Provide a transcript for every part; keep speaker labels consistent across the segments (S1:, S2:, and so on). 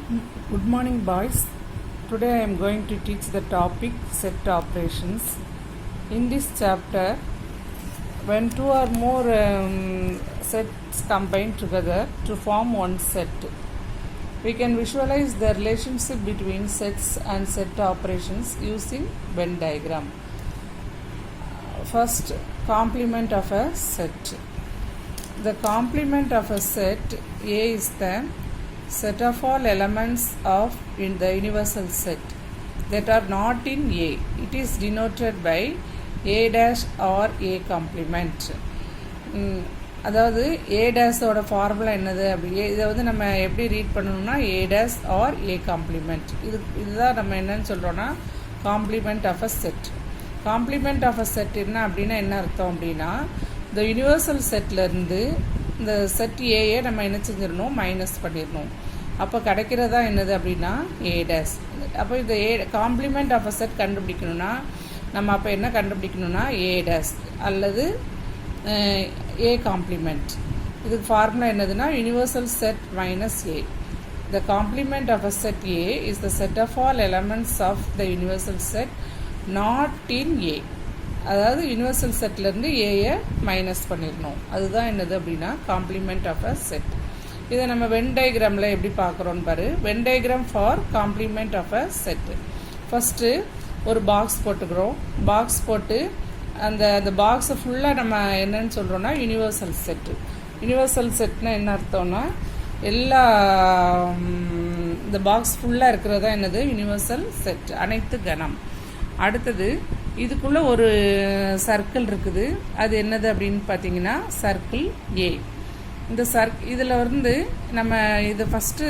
S1: Good morning, boys. Today I am going to teach the topic set operations. In this chapter, when two or more sets combine together to form one set, we can visualize the relationship between sets and set operations using Venn diagram. First, complement of a set. The complement of a set A is the set of all elements of in the universal set that are not in A. It is denoted by A dash or A complement. அதாவது A டேஸோட formula என்னது அப்படி இதை வந்து நம்ம எப்படி read பண்ணணும்னா A dash or A complement. இதுதான் நம்ம என்னன்னு சொல்கிறோன்னா complement of a set. Complement of a set என்ன அப்படின்னா என்ன அர்த்தம் அப்படின்னா இந்த யூனிவர்சல் செட்லேருந்து இந்த செட் ஏயை நம்ம என்ன செஞ்சிடணும், மைனஸ் பண்ணிடணும். அப்போ கிடைக்கிறதா என்னது அப்படின்னா A டேஷ். அப்போ இந்த காம்ப்ளிமெண்ட் ஆஃப் அ செட் கண்டுபிடிக்கணும்னா நம்ம அப்போ என்ன கண்டுபிடிக்கணும்னா A டேஷ் அல்லது A காம்ப்ளிமெண்ட். இதுக்கு ஃபார்முலா என்னதுன்னா universal set minus A. The complement of a set A is the set of all elements of the universal set not in A. அதாவது universal செட்லேருந்து ஏயை மைனஸ் பண்ணிடணும். அதுதான் என்னது அப்படின்னா காம்ப்ளிமெண்ட் ஆஃப் அ செட். இதை நம்ம வென் டயக்ராமில் எப்படி பார்க்குறோன்னு பாரு. Venn diagram for complement of a set. First ஒரு பாக்ஸ் போட்டுக்கிறோம். பாக்ஸ் போட்டு அந்த பாக்ஸை ஃபுல்லாக நம்ம என்னன்னு சொல்கிறோன்னா யூனிவர்சல் செட்டு. யூனிவர்சல் செட்னா என்ன அர்த்தம்னா எல்லா இந்த பாக்ஸ் ஃபுல்லாக இருக்கிறதா என்னது யூனிவர்சல் செட், அனைத்து கணம். அடுத்தது இதுக்குள்ளே ஒரு சர்க்கிள் இருக்குது. அது என்னது அப்படின்னு பார்த்தீங்கன்னா சர்க்கிள் ஏ. இந்த இதில் வந்து நம்ம இது ஃபஸ்ட்டு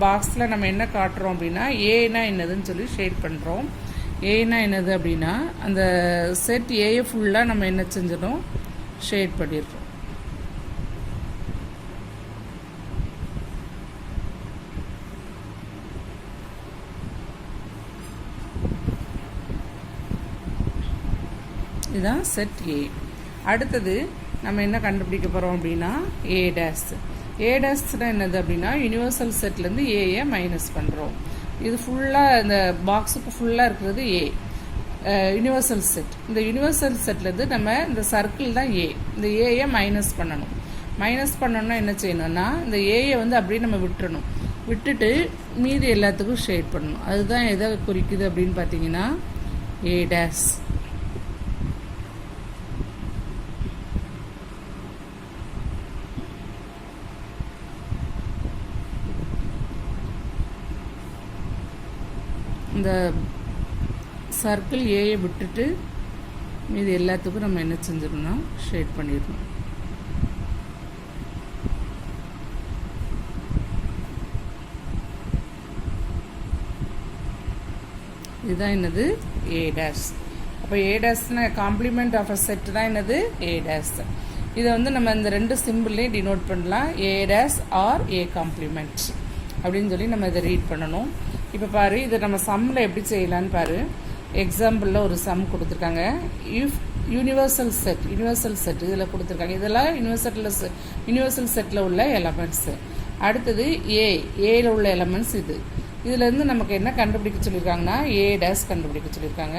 S1: பாக்ஸில் நம்ம என்ன காட்டுறோம் அப்படின்னா ஏனா என்னதுன்னு சொல்லி ஷேட் பண்ணுறோம். ஏனா என்னது அப்படின்னா அந்த செட் ஏயை ஃபுல்லாக நம்ம என்ன செஞ்சிடும், ஷேட் பண்ணிடுறோம். இதுதான் செட் ஏ. அடுத்தது நம்ம என்ன கண்டுபிடிக்க போகிறோம் அப்படின்னா ஏ டேஷ். ஏ டேஷ்னா என்னது அப்படின்னா யூனிவர்சல் செட்லேருந்து ஏயை மைனஸ் பண்ணுறோம். இது ஃபுல்லாக இந்த பாக்ஸுக்கு ஃபுல்லாக இருக்கிறது ஏ யூனிவர்சல் செட். இந்த யூனிவர்சல் செட்லேருந்து நம்ம இந்த சர்க்கிள் தான் ஏ. இந்த ஏயை மைனஸ் பண்ணணும். மைனஸ் பண்ணோன்னா என்ன செய்யணும்னா இந்த ஏயை வந்து அப்படியே நம்ம விட்டுறணும். விட்டுட்டு மீதி எல்லாத்துக்கும் ஷேட் பண்ணணும். அதுதான் எதை குறிக்குது அப்படின்னு பார்த்தீங்கன்னா ஏ டேஷ். இந்த சர்க்கிள் ஏயை விட்டுட்டு மீது எல்லாத்துக்கும் நம்ம என்ன செஞ்சிடணும்னா ஷேட் பண்ணிடணும். இதுதான் என்னது ஏ டேஷ். அப்போ ஏ டேஷ்னா காம்ப்ளிமெண்ட் ஆஃப் அ செட் தான் என்னது ஏ டேஷ். இதை வந்து நம்ம இந்த ரெண்டு சிம்பிள்லேயும் டினோட் பண்ணலாம். A dash or A complement அப்படின்னு சொல்லி நம்ம இதை ரீட் பண்ணணும். இப்போ பாரு, இதை நம்ம சம்மில் எப்படி செய்யலான்னு பாரு. எக்ஸாம்பிளில் ஒரு சம் கொடுத்துருக்காங்க. இஃப் யூனிவர்சல் செட் இதில் கொடுத்துருக்காங்க. இதெல்லாம் யூனிவர்சல் செட்டில் உள்ள எலமெண்ட்ஸு. அடுத்தது ஏல உள்ள எலமெண்ட்ஸ் இதுலேருந்து நமக்கு என்ன கண்டுபிடிக்க சொல்லியிருக்காங்கன்னா ஏ டேஷ் கண்டுபிடிக்க சொல்லியிருக்காங்க.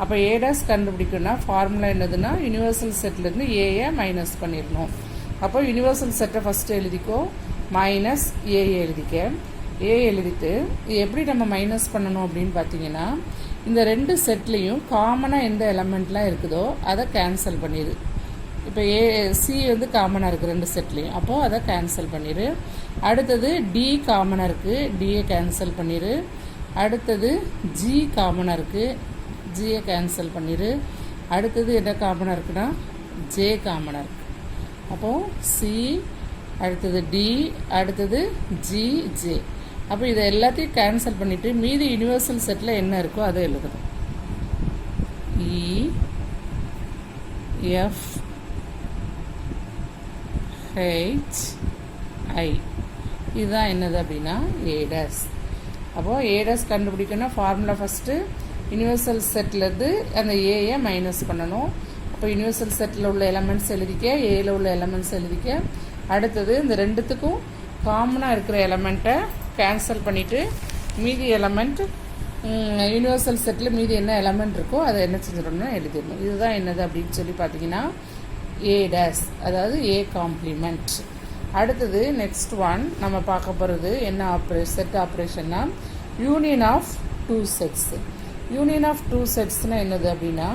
S1: அப்போ ஏ டேஷ் கண்டுபிடிக்கணும்னா ஃபார்முலா என்னதுன்னா யூனிவர்சல் செட்லேருந்து ஏயை மைனஸ் பண்ணிடணும். அப்போ யூனிவர்சல் செட்டை ஃபஸ்ட்டு எழுதிக்கோ, மைனஸ் ஏ எழுதிக்க. ஏ எழுதிட்டு எப்படி நம்ம மைனஸ் பண்ணணும் அப்படின்னு பார்த்தீங்கன்னா இந்த ரெண்டு செட்லேயும் காமனாக எந்த எலமெண்ட்லாம் இருக்குதோ அதை கேன்சல் பண்ணிடு. இப்போ சி வந்து காமனாக இருக்குது ரெண்டு செட்லேயும், அப்போது அதை கேன்சல் பண்ணிடு. அடுத்தது டி காமனாக இருக்குது, டியை கேன்சல் பண்ணிடு. அடுத்தது ஜி காமனாக இருக்குது, ஜியை கேன்சல் பண்ணிடு. அடுத்தது என்ன காமனாக இருக்குன்னா ஜே காமனாக இருக்குது. அப்போது சி, அடுத்தது டி, அடுத்தது ஜி, ஜே. அப்போ இதை எல்லாத்தையும் கேன்சல் பண்ணிவிட்டு மீதி யூனிவர்சல் செட்டில் என்ன இருக்கோ அதை எழுதணும். E F H I. இதுதான் என்னது அப்படின்னா ஏ டேஷ். அப்போது ஏ டேஷ் கண்டுபிடிக்கணும்னா ஃபார்முலா ஃபஸ்ட்டு யூனிவர்சல் செட்லேருந்து அந்த ஏயை மைனஸ் பண்ணணும். அப்போ யூனிவர்சல் செட்டில் உள்ள எலமெண்ட்ஸ் எழுதிக்க, ஏல உள்ள எலமெண்ட்ஸ் எழுதிக்க. அடுத்தது இந்த ரெண்டுத்துக்கும் காமனாக இருக்கிற எலமெண்ட்டை கேன்சல் பண்ணிவிட்டு மீதி எலமெண்ட் யூனிவர்சல் செட்டில் மீதி என்ன எலமெண்ட் இருக்கோ அதை என்ன செஞ்சிடணும்னா எழுதிடணும். இதுதான் என்னது அப்படின்னு சொல்லி பார்த்தீங்கன்னா ஏ டேஸ், அதாவது ஏ காம்ப்ளிமெண்ட். அடுத்தது நெக்ஸ்ட் ஒன் நம்ம பார்க்க போகிறது என்ன செட் ஆப்ரேஷன்னா union of two sets. Union of two செட்ஸ்னால் என்னது அப்படின்னா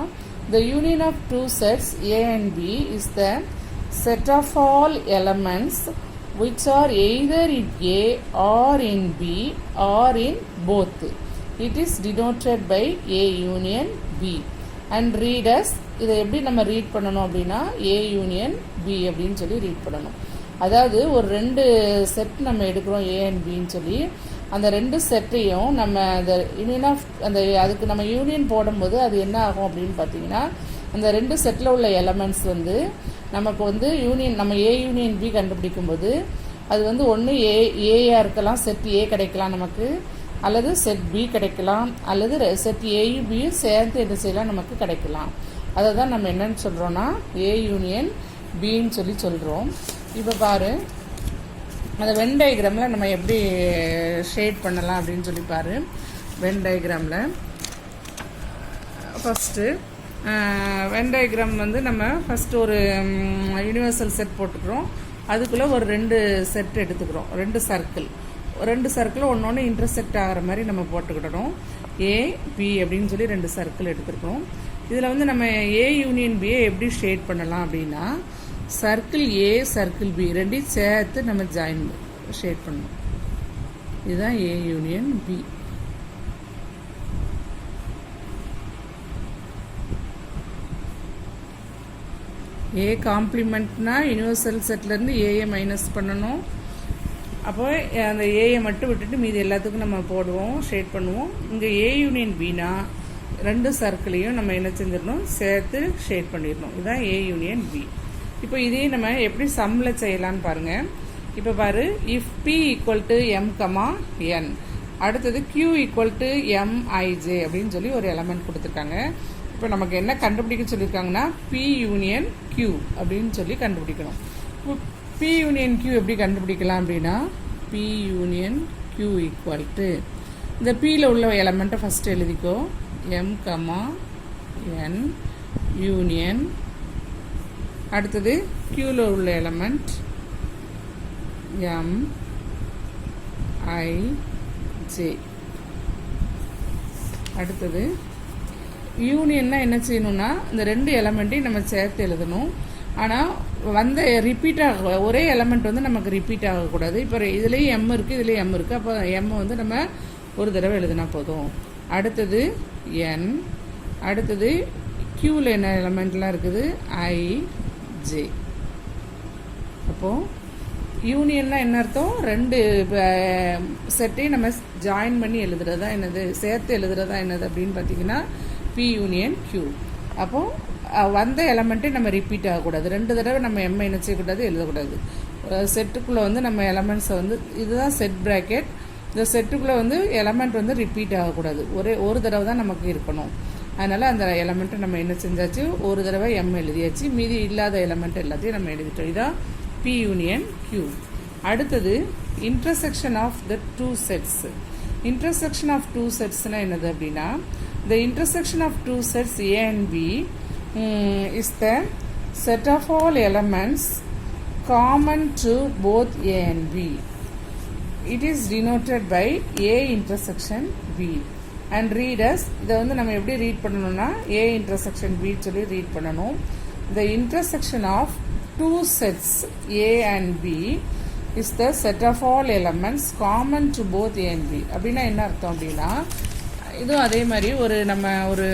S1: the union of two sets A and B is the set of all elements which are either in A or in B or in both. It is denoted by A union B. And read as இதை எப்படி நம்ம read பண்ணணும் அப்படின்னா A union B அப்படின்னு சொல்லி read பண்ணணும். அதாவது ஒரு ரெண்டு செட் நம்ம எடுக்கிறோம் A and Bன்னு சொல்லி, அந்த ரெண்டு செட்டையும் நம்ம அந்த யூனியன் ஆஃப் அதுக்கு நம்ம யூனியன் போடும்போது அது என்ன ஆகும் அப்படின்னு பார்த்தீங்கன்னா அந்த ரெண்டு செட்டில் உள்ள எலமெண்ட்ஸ் நமக்கு யூனியன் நம்ம ஏ யூனியன் பி கண்டுபிடிக்கும்போது அது ஒன்று ஏயாக இருக்கலாம், செட் ஏ கிடைக்கலாம் நமக்கு, அல்லது செட் பி கிடைக்கலாம், அல்லது செட் ஏயும் பியும் சேர்ந்து என்ன செய்யலாம் நமக்கு கிடைக்கலாம். அதை தான் நம்ம என்னன்னு சொல்கிறோன்னா ஏ யூனியன் பின்னு சொல்லி சொல்கிறோம். இப்போ பாரு அந்த வென் டயக்ராமில் நம்ம எப்படி ஷேட் பண்ணலாம் அப்படின்னு சொல்லி பாரு. வென் டயக்ராமில் ஃபஸ்ட்டு வென் டயக்ராம் நம்ம ஃபஸ்ட்டு ஒரு யூனிவர்சல் செட் போட்டுக்கிறோம். அதுக்குள்ளே ஒரு ரெண்டு செட் எடுத்துக்கிறோம், ரெண்டு சர்க்கிள் ஒன்று ஒன்று இன்டர்செக்ட் ஆகிற மாதிரி நம்ம போட்டுக்கிட்டோம். ஏ பி அப்படின்னு சொல்லி ரெண்டு சர்க்கிள் எடுத்துருக்கோம். இதில் நம்ம ஏ யூனியன் பியை எப்படி ஷேட் பண்ணலாம் அப்படின்னா சர்க்கிள் ஏ சர்க்கிள் பி ரெண்டையும் சேர்த்து நம்ம ஷேட் பண்ணணும். இதுதான் ஏ யூனியன் பி. ஏ காம்ப்ளிமெண்ட்னா யூனிவர்சல் செட்லேருந்து ஏஏ மைனஸ் பண்ணணும். அப்போ அந்த ஏஏ மட்டும் விட்டுட்டு மீதி எல்லாத்துக்கும் நம்ம போடுவோம், ஷேட் பண்ணுவோம். இங்கே ஏ யூனியன் பினா ரெண்டு சர்க்கிளையும் நம்ம என்ன செஞ்சிடணும் சேர்த்து ஷேட் பண்ணிடணும். இதுதான் ஏ யூனியன் பி. இப்போ இதே நம்ம எப்படி சம்மில் செய்யலான்னு பாருங்கள். இப்போ பாரு, if P equal to M comma N, அடுத்தது கியூ ஈக்குவல் டு எம்ஐஜே அப்படின்னு சொல்லி ஒரு எலமெண்ட் கொடுத்துருக்காங்க. இப்போ நமக்கு என்ன கண்டுபிடிக்க சொல்லியிருக்காங்கன்னா பி யூனியன் கியூ அப்படின்னு சொல்லி கண்டுபிடிக்கணும். இப்போ பி யூனியன் கியூ எப்படி கண்டுபிடிக்கலாம் அப்படின்னா P union Q equal to இந்த பியில் உள்ள எலமெண்ட்டை ஃபஸ்ட்டு எழுதிக்கோ, எம் கமா என் யூனியன், அடுத்தது கியூவில் உள்ள எலமெண்ட் எம் ஐ ஜே, அடுத்தது யூனியன்னா என்ன செய்யணும்னா இந்த ரெண்டு எலமெண்ட்டையும் நம்ம சேர்த்து எழுதணும். ஆனால் ரிப்பீட் ஆக ஒரே எலமெண்ட் நமக்கு ரிப்பீட் ஆகக்கூடாது. இப்போ இதுலேயும் எம் இருக்குது, இதுலேயும் எம் இருக்குது. அப்போ எம் நம்ம ஒரு தடவை எழுதினா போதும். அடுத்தது என், அடுத்தது கியூவில் என்ன எலமெண்ட்லாம் இருக்குது ஐ ஜே. அப்போது யூனியன்னா என்ன அர்த்தம், ரெண்டு செட்டையும் நம்ம ஜாயின் பண்ணி எழுதுறதா என்னது, சேர்த்து எழுதுறதா என்னது அப்படின்னு பார்த்தீங்கன்னா பி யூனியன் கியூ. அப்போது எலமெண்ட்டே நம்ம ரிப்பீட் ஆகக்கூடாது, ரெண்டு தடவை நம்ம எம்ஐ என்ன செய்யக்கூடாது எழுதக்கூடாது. செட்டுக்குள்ளே நம்ம எலமெண்ட்ஸை இதுதான் செட் ப்ராக்கெட். இந்த செட்டுக்குள்ளே எலமெண்ட் ரிப்பீட் ஆகக்கூடாது, ஒரு தடவை தான் நமக்கு இருக்கணும். அதனால் அந்த எலமெண்ட்டை நம்ம என்ன செஞ்சாச்சு, ஒரு தடவை எம் எழுதியாச்சு, மீதி இல்லாத எலமெண்ட் எல்லாத்தையும் நம்ம எழுதிட்டோம். இதான் பி யூனியன் கியூ. அடுத்தது intersection of the two sets. Intersection of two செட்ஸ்னால் என்னது அப்படின்னா the intersection of two sets A and B is the set of all elements common to both A and B. It is denoted by A intersection B. And read as இதை நம்ம எப்படி read பண்ணணும்னா A intersection B சொல்லி read பண்ணணும். The intersection of two sets A and B is the set of all elements common to both A and B. அப்படின்னா என்ன அர்த்தம் அப்படின்னா இதுவும் அதே மாதிரி நம்ம ஒரு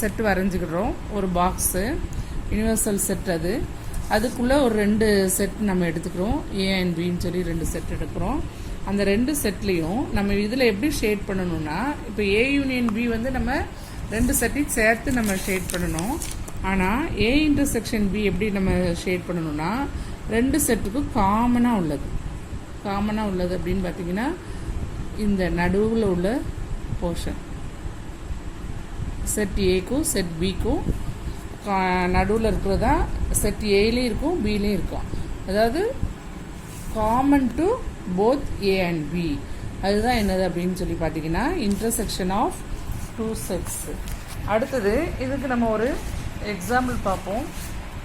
S1: செட் வரைஞ்சிக்கிறோம், ஒரு பாக்ஸு யூனிவர்சல் செட். அதுக்குள்ளே ஒரு ரெண்டு செட் நம்ம எடுத்துக்கிறோம், ஏ அண்ட் பின்னு சொல்லி ரெண்டு செட் எடுக்கிறோம். அந்த ரெண்டு செட்லேயும் நம்ம இதில் எப்படி ஷேட் பண்ணணும்னா இப்போ ஏ யூனியன் பி நம்ம ரெண்டு செட்டையும் சேர்த்து நம்ம ஷேட் பண்ணணும். ஆனால் ஏ இன்டர்செக்ஷன் பி எப்படி நம்ம ஷேட் பண்ணணும்னா ரெண்டு செட்டுக்கும் காமனாக உள்ளது அப்படின்னு பார்த்தீங்கன்னா இந்த நடுவில் உள்ள போர்ஷன் செட் ஏக்கும் செட் பிக்கும் நடுவில் இருக்கிறதா செட் ஏலையும் இருக்கும் பிலையும் இருக்கும். அதாவது common to both A and B அதுதான் என்னது அப்படின்னு சொல்லி பார்த்தீங்கன்னா இன்டர்செக்ஷன் ஆஃப் டூ செட்ஸ். அடுத்தது இதுக்கு நம்ம ஒரு எக்ஸாம்பிள் பார்ப்போம்.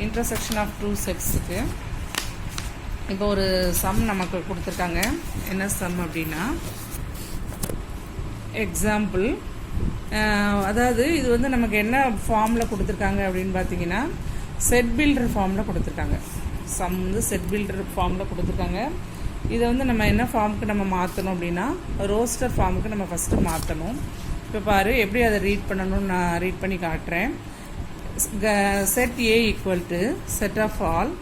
S1: இன்டர்செக்ஷன் ஆஃப் டூ செட்ஸுக்கு இப்போ ஒரு சம் நமக்கு கொடுத்துருக்காங்க. என்ன சம் அப்படின்னா எக்ஸாம்பிள், அதாவது இது வந்து நமக்கு என்ன ஃபார்மில் கொடுத்துருக்காங்க அப்படின்னு பார்த்தீங்கன்னா செட் பில்டர் ஃபார்மில் கொடுத்துருக்காங்க. சம் வந்து செட் பில்டர் ஃபார்மில் கொடுத்துருக்காங்க. இதை வந்து நம்ம என்ன ஃபார்முக்கு நம்ம மாற்றணும் அப்படின்னா ரோஸ்டர் ஃபார்முக்கு நம்ம ஃபஸ்ட்டு மாற்றணும். இப்போ பாரு எப்படி அதை ரீட் பண்ணணும்னு நான் ரீட் பண்ணி காட்டுறேன். Set A equal to set of all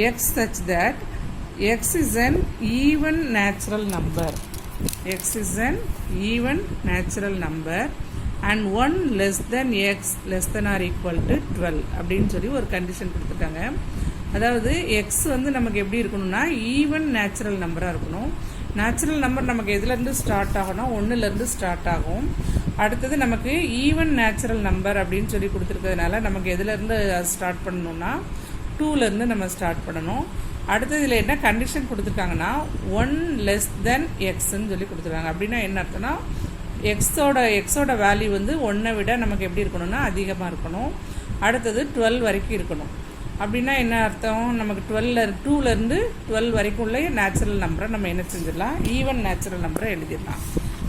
S1: X such that X is an even natural number. x is an even natural number and 1 less than x less than or equal to 12 அப்படின்னு சொல்லி ஒரு condition கொடுத்துருக்காங்க. அதாவது X வந்து நமக்கு எப்படி இருக்கணும்னா even natural நம்பராக இருக்கணும். நேச்சுரல் நம்பர் நமக்கு எதுலேருந்து ஸ்டார்ட் ஆகணும், 1லேருந்து ஸ்டார்ட் ஆகும். அடுத்தது நமக்கு ஈவன் நேச்சுரல் நம்பர் அப்படின்னு சொல்லி கொடுத்துருக்கிறதுனால நமக்கு எதுலேருந்து ஸ்டார்ட் பண்ணணும்னா 2லேருந்து நம்ம ஸ்டார்ட் பண்ணணும். அடுத்தது இதில் என்ன கண்டிஷன் கொடுத்துருக்காங்கன்னா 1 லெஸ் தென் எக்ஸ்ன்னு சொல்லி கொடுத்துருக்காங்க. அப்படின்னா என்ன அர்த்தம்னா எக்ஸோட வேல்யூ வந்து 1 விட நமக்கு எப்படி இருக்கணும்னா அதிகமாக இருக்கணும். அடுத்தது 12 வரைக்கும் இருக்கணும். அப்படின்னா என்ன அர்த்தம், நமக்கு 2லேருந்து 12 வரைக்கும் உள்ள நேச்சுரல் நம்பரை நம்ம என்ன செஞ்சிடலாம், ஈவன் நேச்சுரல் நம்பரை எழுதிடலாம்.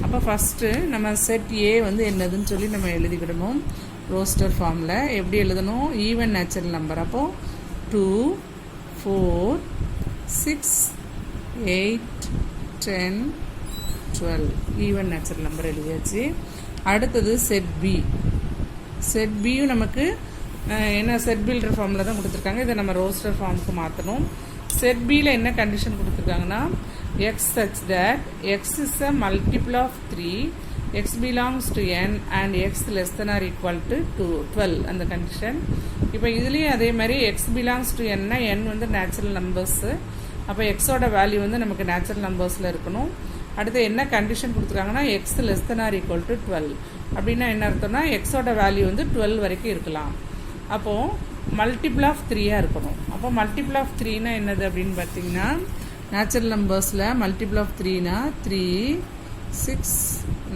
S1: அப்போ ஃபஸ்ட்டு நம்ம செட் ஏ வந்து என்னதுன்னு சொல்லி நம்ம எழுதிக்கிடணும். ரோஸ்டர் ஃபார்மில் எப்படி எழுதணும், ஈவன் நேச்சுரல் நம்பர். அப்போது 2 4 6 8 10 12 ஈவன் நேச்சுரல் நம்பர் எழுதியாச்சு. அடுத்தது செட் பி. செட் பியும் நமக்கு என்ன செட் பில்டர் ஃபார்மில் தான் கொடுத்துருக்காங்க. இதை நம்ம ரோஸ்டர் ஃபார்முக்கு மாற்றணும். செட் பியில் என்ன கண்டிஷன் கொடுத்துருக்காங்கன்னா X such that X is a multiple of 3, X belongs to n and X less than or equal to 12 அந்த கண்டிஷன். இப்போ இதுலேயும் அதே மாதிரி எக்ஸ் பிலாங்ஸ் டு என்னா n வந்து நேச்சுரல் நம்பர்ஸு. அப்போ எக்ஸோட வேல்யூ வந்து நமக்கு நேச்சுரல் நம்பர்ஸில் இருக்கணும். அடுத்து என்ன கண்டிஷன் கொடுத்துருக்காங்கன்னா x less than or equal to 12. அப்படின்னா என்ன அர்த்தம்னா எக்ஸோட வேல்யூ வந்து 12 வரைக்கும் இருக்கலாம். அப்போது மல்டிபிள் ஆஃப் 3யாக இருக்கணும். அப்போ மல்டிபிள் ஆஃப் 3னா என்னது அப்படின்னு பார்த்தீங்கன்னா நேச்சுரல் நம்பர்ஸில் மல்டிபிள் ஆஃப் 3னா 3 6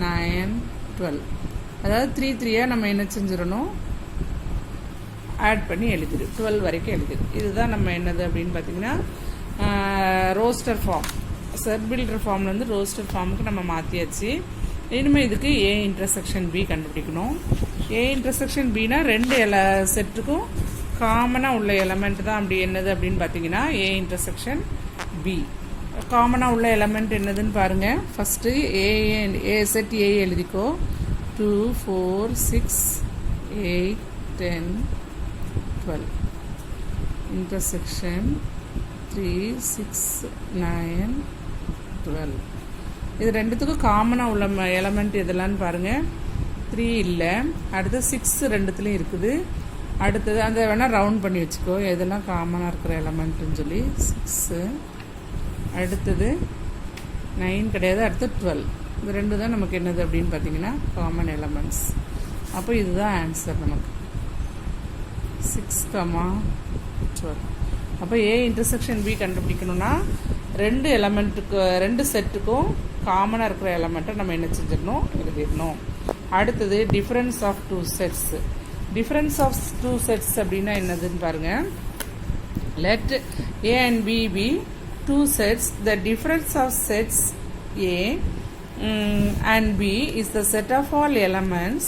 S1: 9 12. அதாவது 3 நம்ம என்ன செஞ்சிடணும், ஆட் பண்ணி எழுதிடு 12 வரைக்கும் எழுதிடு. இதுதான் நம்ம என்னது அப்படின்னு பார்த்தீங்கன்னா ரோஸ்டர் ஃபார்ம். செட் பில்டர் ஃபார்ம்லேருந்து ரோஸ்டர் ஃபார்முக்கு நம்ம மாற்றியாச்சு. இனிமேல் இதுக்கு ஏ இன்டர்செக்ஷன் பி கண்டுபிடிக்கணும். ஏ இன்டர்செக்ஷன் பினா ரெண்டு செட்டுக்கும் காமனாக உள்ள எலமெண்ட் தான். அப்படி என்னது அப்படின்னு பார்த்தீங்கன்னா ஏ இன்டர்செக்ஷன் பி. காமனாக உள்ள எலமெண்ட் என்னதுன்னு பாருங்கள். ஃபஸ்ட்டு ஏ செட் ஏ எழுதிக்கோ. 2 4 6 8 10 12 இன்டர்செக்ஷன் 3 6 9 12. இது ரெண்டுத்துக்கும் காமனாக உள்ள எலமெண்ட் எதெல்லான்னு பாருங்கள். 3 இல்லை, அடுத்து 6 ரெண்டுத்துலேயும் இருக்குது. அடுத்தது அந்த வேணால் ரவுண்ட் பண்ணி வச்சுக்கோ எதெல்லாம் காமனாக இருக்கிற எலமெண்ட்டுன்னு சொல்லி. 6, அடுத்தது 9 கிடையாது, அடுத்து 12. இது ரெண்டு தான் நமக்கு என்னது அப்படின்னு பார்த்தீங்கன்னா காமன் எலமெண்ட்ஸ். அப்போ இதுதான் ஆன்சர் நமக்கு 6, 12. அப்போ ஏ இன்டர்செக்ஷன் பி கண்டுபிடிக்கணும்னா ரெண்டு எலமெண்ட்டுக்கு ரெண்டு செட்டுக்கும் காமனாக இருக்கிற எலமெண்ட்டை நம்ம என்ன செஞ்சிடணும், எழுதிடணும். அடுத்தது difference of two sets. Difference of two sets அப்படின்னா என்னதுன்னு பாருங்கள். Let A and B B two sets. The difference of sets A and B is the set of all elements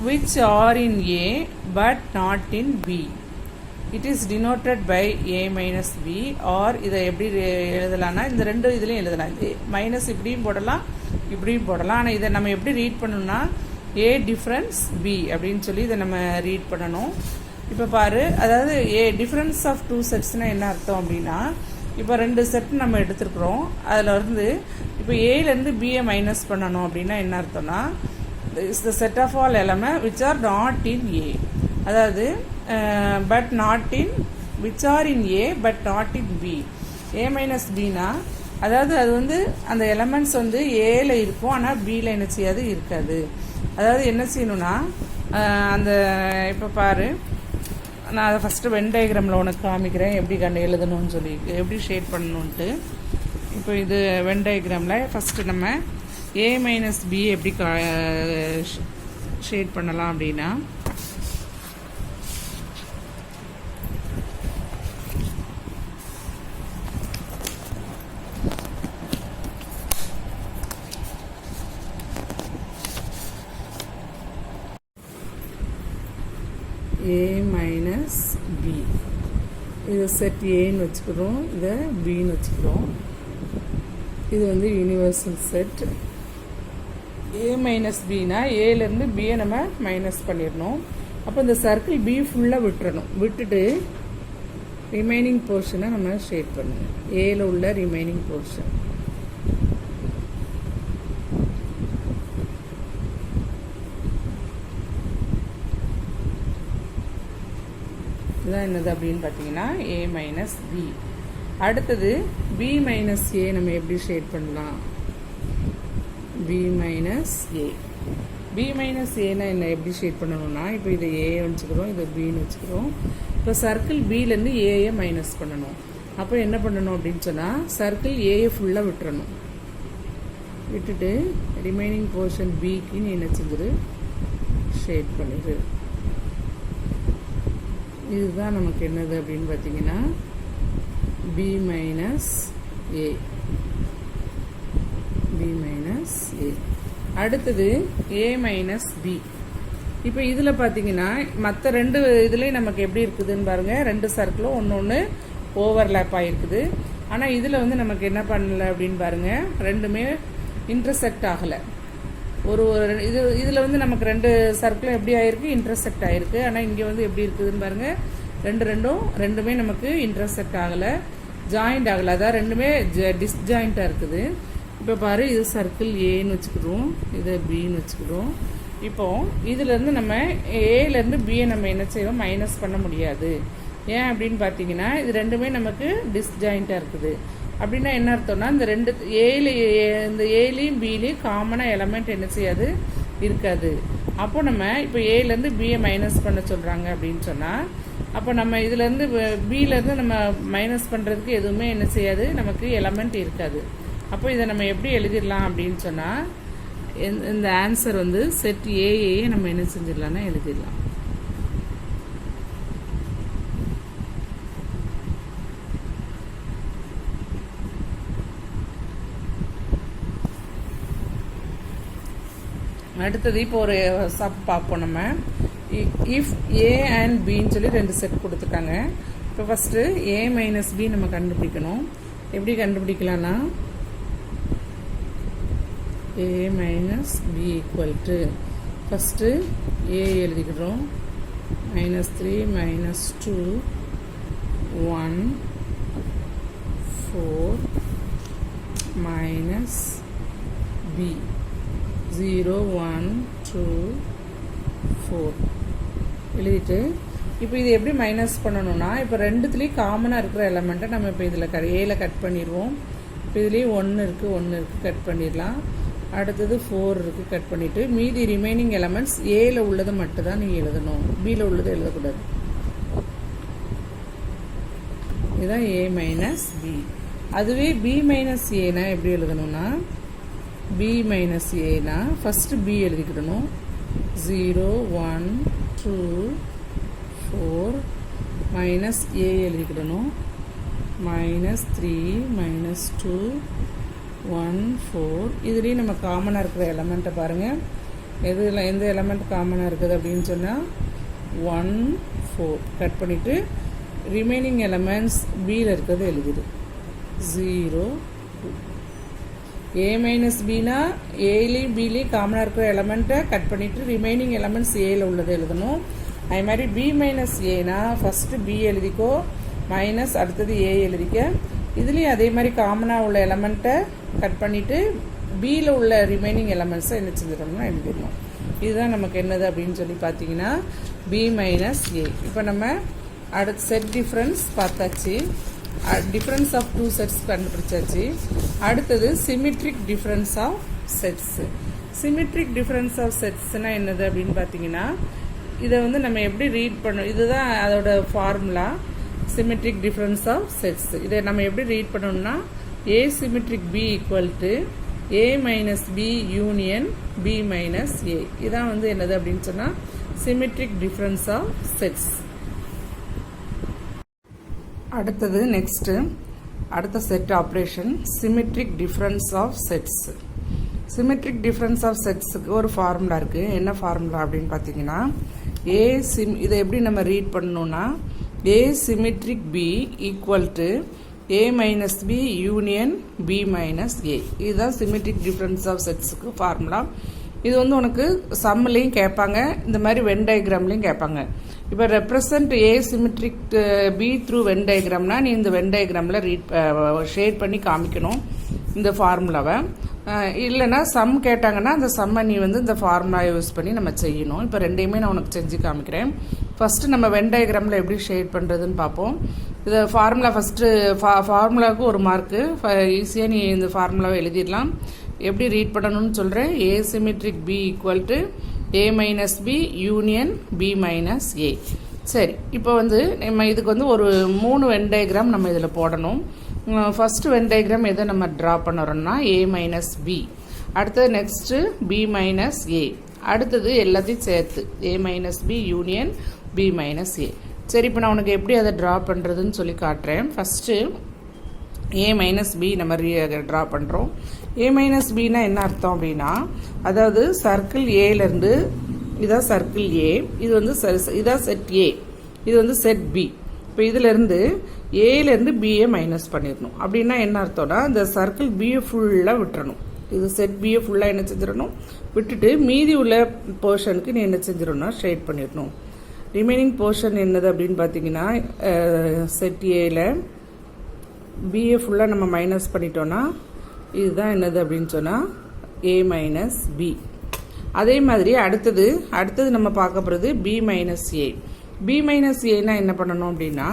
S1: which are in A but not in B. It is denoted by A minus B. or இதை எப்படி எழுதலாம்னா இந்த ரெண்டு இதுலையும் எழுதலாம். இது minus இப்படியும் போடலாம் இப்படியும் போடலாம். ஆனால் இதை நம்ம எப்படி ரீட் பண்ணணும்னா A டிஃப்ரென்ஸ் B அப்படின்னு சொல்லி இதை நம்ம ரீட் பண்ணணும். இப்போ பாரு, அதாவது A டிஃப்ரென்ஸ் ஆஃப் டூ செட்ஸ்னால் என்ன அர்த்தம் அப்படின்னா இப்போ ரெண்டு செட் நம்ம எடுத்துருக்குறோம். அதில் வந்து இப்போ ஏலேருந்து பிஏ மைனஸ் பண்ணணும் அப்படின்னா என்ன அர்த்தம்னா is the set of all element which are not in A. அதாவது but not in which are in A but not in B. A minus பினா அதாவது அது வந்து அந்த எலமெண்ட்ஸ் வந்து ஏல இருக்கும் ஆனால் பியில் என்ன செய்யாது, இருக்காது. அதாவது என்ன செய்யணும்னா அந்த இப்போ பாரு, நான் அதை ஃபஸ்ட்டு வென் டயக்ராமில் உனக்கு காமிக்கிறேன் எப்படி எழுதணும்னு சொல்லி எப்படி ஷேட் பண்ணணுன்ட்டு. இப்போ இது வென் டயக்ராமில் ஃபஸ்ட்டு நம்ம a மைனஸ் பி எப்படி ஷேட் பண்ணலாம் அப்படின்னா, a மைனஸ் பி, இது செட் ஏன்னு வச்சுக்கிறோம், இதை பின்னு வச்சுக்கிறோம். இது வந்து யூனிவர்சல் செட். a மைனஸ் பின்னா ஏலேருந்து பியை நம்ம மைனஸ் பண்ணிடணும். அப்போ இந்த சர்க்கிள் பி ஃபுல்லாக விட்டுறணும். விட்டுட்டு ரிமைனிங் போர்ஷனை நம்ம ஷேட் பண்ணணும். ஏல உள்ள ரிமைனிங் போர்ஷன் இதுதான் என்னது அப்படின்னு பார்த்தீங்கன்னா a மைனஸ் பி. அடுத்தது b மைனஸ் ஏ நம்ம எப்படி ஷேட் பண்ணலாம்? b மைனஸ் ஏ. b மைனஸ் ஏன்னா என்ன எப்படி ஷேட் பண்ணணும்னா, இப்போ இதை ஏ வச்சுக்கிறோம், இதை பின்னு வச்சுக்கிறோம். இப்போ சர்க்கிள் பிலேருந்து ஏயை மைனஸ் பண்ணணும். அப்போ என்ன பண்ணணும் அப்படின்னு சொன்னால், சர்க்கிள் ஏயை ஃபுல்லாக விட்டுறணும். விட்டுட்டு ரிமைனிங் போர்ஷன் பிக்கு நீ என்ன செஞ்சிரு, ஷேட் பண்ணிடு. இதுதான் நமக்கு என்னது அப்படின்னு பார்த்தீங்கன்னா b minus A. b minus A. அடுத்தது a மைனஸ் பி. இப்போ இதில் பார்த்தீங்கன்னா மற்ற ரெண்டு இதுலேயும் நமக்கு எப்படி இருக்குதுன்னு பாருங்கள். ரெண்டு சர்க்கிளும் ஒன்று ஒன்று ஓவர்லேப் ஆகிருக்குது. ஆனால் இதில் வந்து நமக்கு என்ன பண்ணலை அப்படின்னு பாருங்கள், ரெண்டுமே இன்டர்செக்ட் ஆகலை. இதில் வந்து நமக்கு ரெண்டு சர்க்கிளும் எப்படி ஆயிருக்கு, இன்டர்செக்ட் ஆகிருக்கு. ஆனால் இங்கே வந்து எப்படி இருக்குதுன்னு பாருங்கள், ரெண்டுமே நமக்கு இன்டர்செக்ட் ஆகலை, ஜாயிண்ட் ஆகலை. அதான் ரெண்டுமே டிஸ்ஜாயிண்ட்டாக இருக்குது. இப்போ பாரு, இது சர்க்கிள் ஏன்னு வச்சுக்கிறோம், இதை பின்னு வச்சுக்கிறோம். இப்போ இதுலேருந்து நம்ம ஏலேருந்து பியை நம்ம என்ன செய்வோம், மைனஸ் பண்ண முடியாது. ஏன் அப்படின்னு பார்த்தீங்கன்னா, இது ரெண்டுமே நமக்கு டிஸ்ஜாயிண்ட்டாக இருக்குது. அப்படின்னா என்ன அர்த்தம்னா, இந்த ரெண்டு இந்த ஏலையும் பிலையும் காமனாக எலமெண்ட் என்ன செய்யாது, இருக்காது. அப்போ நம்ம இப்போ ஏலேருந்து பியை மைனஸ் பண்ண சொல்கிறாங்க அப்படின்னு சொன்னால், அப்போ நம்ம இதுலேருந்து பியிலேருந்து நம்ம மைனஸ் பண்ணுறதுக்கு எதுவுமே என்ன செய்யாது, நமக்கு எலமெண்ட் இருக்காது. அப்போ இதை நம்ம எப்படி எழுதிடலாம் அப்படின்னு சொன்னால், இந்த ஆன்சர் வந்து செட் ஏஏ நம்ம என்ன செஞ்சிடலாம்னா எழுதிடலாம். அடுத்தது இப்போ ஒரு சப் பார்ப்போம் நம்ம. இஃப் ஏ அண்ட் பின்னு சொல்லி ரெண்டு செட் கொடுத்துருக்காங்க. இப்போ ஃபஸ்ட்டு ஏ மைனஸ் பி நம்ம கண்டுபிடிக்கணும். எப்படி கண்டுபிடிக்கலாம்னா, A minus B equal to first A எழுதிக்கிறோம், -3 -2 1 4 minus b 0 1 2 4 எழுதிட்டு, இப்போ இது எப்படி மைனஸ் பண்ணணும்னா, இப்போ ரெண்டுத்துலேயும் காமனாக இருக்கிற எலமெண்ட்டை நம்ம இப்போ இதில் ஏல கட் பண்ணிடுவோம். இப்போ இதுலேயும் 1 இருக்குது கட் பண்ணிடலாம். அடுத்தது 4 இருக்குது கட் பண்ணிவிட்டு, மீதி ரிமைனிங் எலமெண்ட்ஸ் ஏல உள்ளது மட்டும் தான் நீங்கள் எழுதணும், பியில் உள்ளது எழுதக்கூடாது. இதுதான் ஏ மைனஸ் பி. அதுவே பி மைனஸ் ஏனா எப்படி எழுதணும்னா, பி மைனஸ் ஏனா ஃபஸ்ட்டு பி எழுதிக்கிடணும். 0 1 2 4 மைனஸ் ஏ எழுதிக்கிடணும். -3 -2 1 4. இதுலேயும் நம்ம காமனாக இருக்கிற எலமெண்ட்டை பாருங்கள், எந்த எலமெண்ட் காமனாக இருக்குது அப்படின்னு சொன்னால் 1 4 கட் பண்ணிவிட்டு ரிமைனிங் எலமெண்ட்ஸ் பியில் இருக்கிறது எழுதிடு. 0 2. ஏ மைனஸ் பினா ஏலையும் பிலையும் காமனாக இருக்கிற எலமெண்ட்டை கட் பண்ணிவிட்டு ரிமைனிங் எலமெண்ட்ஸ் ஏல உள்ளதை எழுதணும். அது மாதிரி பி மைனஸ் ஏனா ஃபஸ்ட்டு பி எழுதிக்கோ, மைனஸ் அடுத்தது ஏ எழுதிக்க. இதுலேயும் அதே மாதிரி காமனாக உள்ள எலமெண்ட்டை கட் பண்ணிவிட்டு பியில் உள்ள ரிமைனிங் எலமெண்ட்ஸை என்ன செஞ்சிடணும்னா எழுதிடணும். இதுதான் நமக்கு என்னது அப்படின்னு சொல்லி பார்த்தீங்கன்னா பி மைனஸ் ஏ. இப்போ நம்ம அடுத்த செட் டிஃப்ரென்ஸ் பார்த்தாச்சு, டிஃப்ரென்ஸ் ஆஃப் டூ செட்ஸ் கண்டுபிடிச்சாச்சு. அடுத்தது symmetric difference of sets. Symmetric difference of செட்ஸ்னால் என்னது அப்படின்னு பார்த்தீங்கன்னா, இதை வந்து நம்ம எப்படி ரீட் பண்ணணும், இதுதான் அதோட formula, symmetric difference of sets. இதை நம்ம எப்படி ரீட் பண்ணணும்னா, asymmetric b equal to a minus b union b minus a. இதான் வந்து என்னது அப்படின்னு சொன்னா symmetric difference of sets. அடுத்தது நெக்ஸ்ட் அடுத்த set operation symmetric difference of sets. symmetric difference of setsக்கு ஒரு ஃபார்முலா இருக்கு. என்ன ஃபார்முலா அப்படின்னு பார்த்தீங்கன்னா இதை எப்படி நம்ம ரீட் பண்ணணும்னா asymmetric b equal to a minus b union b minus a. இதுதான் symmetric difference of setsக்கு ஃபார்முலா. இது வந்து உனக்கு சம்லையும் கேட்பாங்க, இந்த மாதிரி வென் டயக்ராம்லையும் கேட்பாங்க. இப்போ represent asymmetric b through Venn டயக்ராம்னா நீ இந்த வென் டயக்ராமில் ஷேட் பண்ணி காமிக்கணும் இந்த ஃபார்முலாவை. இல்லைனா சம் கேட்டாங்கன்னா அந்த சம்மை நீ வந்து இந்த ஃபார்முலா யூஸ் பண்ணி நம்ம செய்யணும். இப்போ ரெண்டையுமே நான் உனக்கு செஞ்சு காமிக்கிறேன். ஃபஸ்ட்டு நம்ம வென் டயக்ராமில் எப்படி ஷேட் பண்ணுறதுன்னு பார்ப்போம். இது ஃபார்முலா ஃபஸ்ட்டு ஃபார்முலாவுக்கு ஒரு மார்க்கு ஈஸியாக நீ இந்த ஃபார்முலாவை எழுதிடலாம். எப்படி ரீட் பண்ணணும்னு சொல்கிறேன். asymmetric b equal to a minus b union b minus a. சரி, இப்போ வந்து நம்ம இதுக்கு வந்து ஒரு 3 வென் டயக்ராம் நம்ம இதில் போடணும். ஃபஸ்ட்டு வென் டயக்ராம் எதை நம்ம ட்ரா பண்ணுறோம்னா a மைனஸ் b, அடுத்தது நெக்ஸ்ட்டு b மைனஸ் a, அடுத்தது எல்லாத்தையும் சேர்த்து a minus b union b minus a. சரி, இப்போ நான் உனக்கு எப்படி அதை ட்ரா பண்ணுறதுன்னு சொல்லி காட்டுறேன். ஃபஸ்ட்டு a மைனஸ் b நம்ம ட்ரா பண்ணுறோம். a மைனஸ் பின்னா என்ன அர்த்தம் அப்படின்னா, அதாவது சர்க்கிள் ஏலேருந்து இதான் சர்க்கிள் ஏ, இது வந்து இதான் செட் ஏ, இது வந்து செட் பி. இப்போ இதிலேருந்து ஏலேருந்து பிஏ மைனஸ் பண்ணிடணும். அப்படின்னா என்ன அர்த்தம்னா இந்த சர்க்கிள் பிஏ ஃபுல்லாக விட்டுறணும். இது செட் பிஏ ஃபுல்லாக என்ன செஞ்சிடணும், விட்டுட்டு மீதி உள்ள போர்ஷனுக்கு நீ என்ன செஞ்சிடணும்னா ஷேட் பண்ணிடணும். ரிமைனிங் போர்ஷன் என்னது அப்படின்னு பார்த்தீங்கன்னா செட் ஏல பிஏ ஃபுல்லாக நம்ம மைனஸ் பண்ணிட்டோன்னா இதுதான் என்னது அப்படின்னு சொன்னால் ஏ மைனஸ் பி. அதே மாதிரி அடுத்தது நம்ம பார்க்க போகிறது பி மைனஸ் ஏ. பி மைனஸ் ஏன்னா என்ன பண்ணணும் அப்படின்னா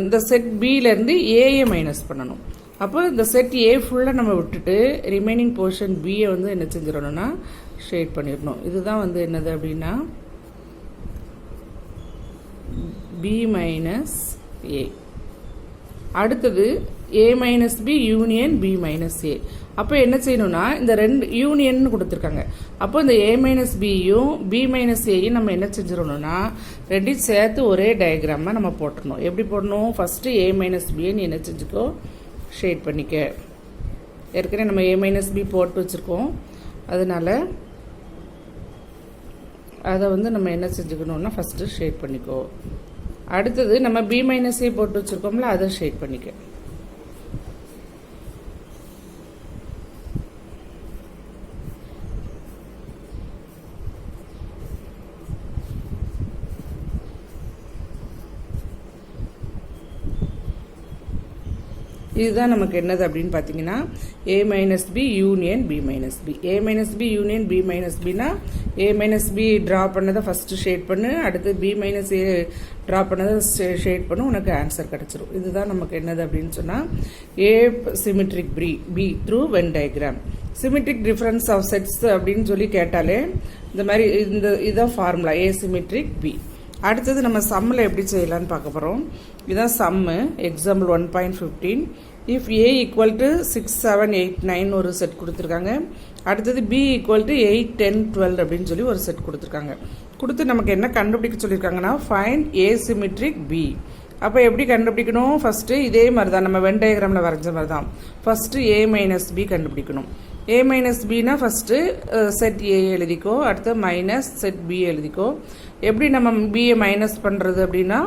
S1: இந்த செட் பியிலேருந்து ஏஏ மைனஸ் பண்ணணும். அப்போ இந்த செட் ஏ ஃபுல்லாக நம்ம விட்டுட்டு ரிமைனிங் போர்ஷன் பியை வந்து என்ன செஞ்சிடணும்னா ஷேட் பண்ணிடணும். இதுதான் வந்து என்னது அப்படின்னா பி மைனஸ் ஏ. அடுத்தது a minus B union B minus A. அப்போ என்ன செய்யணும்னா இந்த ரெண்டு யூனியன் கொடுத்துருக்காங்க. அப்போ இந்த a மைனஸ் பியும் பி மைனஸ் ஏயும் நம்ம என்ன செஞ்சிடணும்னா ரெண்டையும் சேர்த்து ஒரே டயக்ராமாக நம்ம போட்டுடணும். எப்படி போடணும், ஃபஸ்ட்டு a மைனஸ் பியை நீ என்ன செஞ்சுக்கோ ஷேட் பண்ணிக்க. ஏற்கனவே நம்ம a மைனஸ் பி போட்டு வச்சுருக்கோம், அதனால் அதை வந்து நம்ம என்ன செஞ்சுக்கணும்னா ஃபஸ்ட்டு ஷேட் பண்ணிக்கோ. அடுத்தது நம்ம பி மைனஸ் ஏ போட்டு வச்சுருக்கோம்ல, அதை ஷேட் பண்ணிக்க. இதுதான் நமக்கு என்னது அப்படின்னு பார்த்தீங்கன்னா a minus B union B minus B. a minus B union B minus பின்னா a மைனஸ் பி ட்ரா பண்ணதை ஃபஸ்ட்டு ஷேட் பண்ணு, அடுத்து பி மைனஸ் ஏ ட்ரா பண்ணதை ஷேட் பண்ணு, உனக்கு ஆன்சர் கிடச்சிரும். இதுதான் நமக்கு என்னது அப்படின்னு சொன்னால் A symmetric B through Venn diagram. Symmetric difference of sets அப்படின்னு சொல்லி கேட்டாலே இந்த மாதிரி இதுதான் ஃபார்முலா asymmetric b. அடுத்தது நம்ம சம்மில் எப்படி செய்யலான்னு பார்க்க போகிறோம். இதுதான் சம்மு. Example 1.15. If A equal to 6, 7, 8, 9 ஒரு செட் கொடுத்துருக்காங்க. அடுத்தது பி ஈக்குவல் டு 8, 10, 12 அப்படின்னு சொல்லி ஒரு செட் கொடுத்துருக்காங்க. கொடுத்து நமக்கு என்ன கண்டுபிடிக்க சொல்லியிருக்காங்கன்னா ஃபைண்ட் asymmetric b. அப்போ எப்படி கண்டுபிடிக்கணும், ஃபஸ்ட்டு இதே மாதிரி தான் நம்ம வென் டயக்ராமில் வரைஞ்ச மாதிரி தான். ஃபஸ்ட்டு a மைனஸ் பி கண்டுபிடிக்கணும். a மைனஸ் பின்னா ஃபஸ்ட்டு செட் ஏ எழுதிக்கோ, அடுத்து மைனஸ் செட் பி எழுதிக்கோ. எப்படி நம்ம பிஏ மைனஸ் பண்ணுறது அப்படின்னா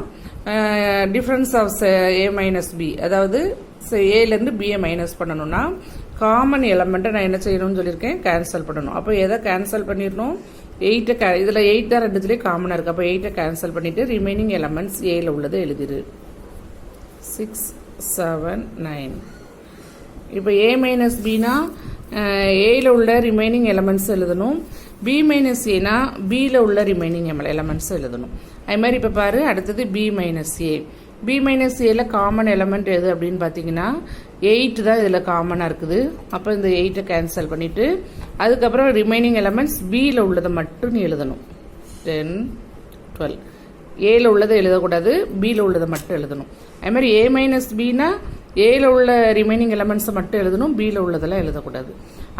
S1: difference of a minus B, அதாவது ஏலேருந்து பிஏ மைனஸ் பண்ணணும்னா காமன் எலமெண்ட்டை நான் என்ன செய்யணும்னு சொல்லியிருக்கேன், கேன்சல் பண்ணணும். அப்போ எதை கேன்சல் பண்ணிடணும், 8 இதில் 8 தான் ரெண்டுத்துலேயே காமனாக இருக்குது. அப்போ 8 கேன்சல் பண்ணிவிட்டு ரிமைனிங் எலமெண்ட்ஸ் ஏல உள்ளது எழுதிடு. 6, 7, 9. இப்போ a மைனஸ் பினா ஏல உள்ள ரிமைனிங் எலமெண்ட்ஸ் எழுதணும். பி மைனஸ் ஏனா பியில் உள்ள ரிமைனிங் எலமெண்ட்ஸ் எழுதணும். அது மாதிரி இப்போ பாரு, அடுத்தது பி மைனஸ் ஏ. பி மைனஸ் ஏல காமன் எலமெண்ட் எது அப்படின்னு பார்த்தீங்கன்னா 8 தான் இதில் காமனாக இருக்குது. அப்போ இந்த 8 கேன்சல் பண்ணிவிட்டு அதுக்கப்புறம் ரிமைனிங் எலமெண்ட்ஸ் பியில் உள்ளதை மட்டும் நீ எழுதணும். 10, 12. ஏல உள்ளதை எழுதக்கூடாது, பியில் உள்ளதை மட்டும் எழுதணும். அது மாதிரி a மைனஸ் பின்னா ஏல உள்ள ரிமைனிங் எலமெண்ட்ஸை மட்டும் எழுதணும், பியில் உள்ளதெல்லாம் எழுதக்கூடாது.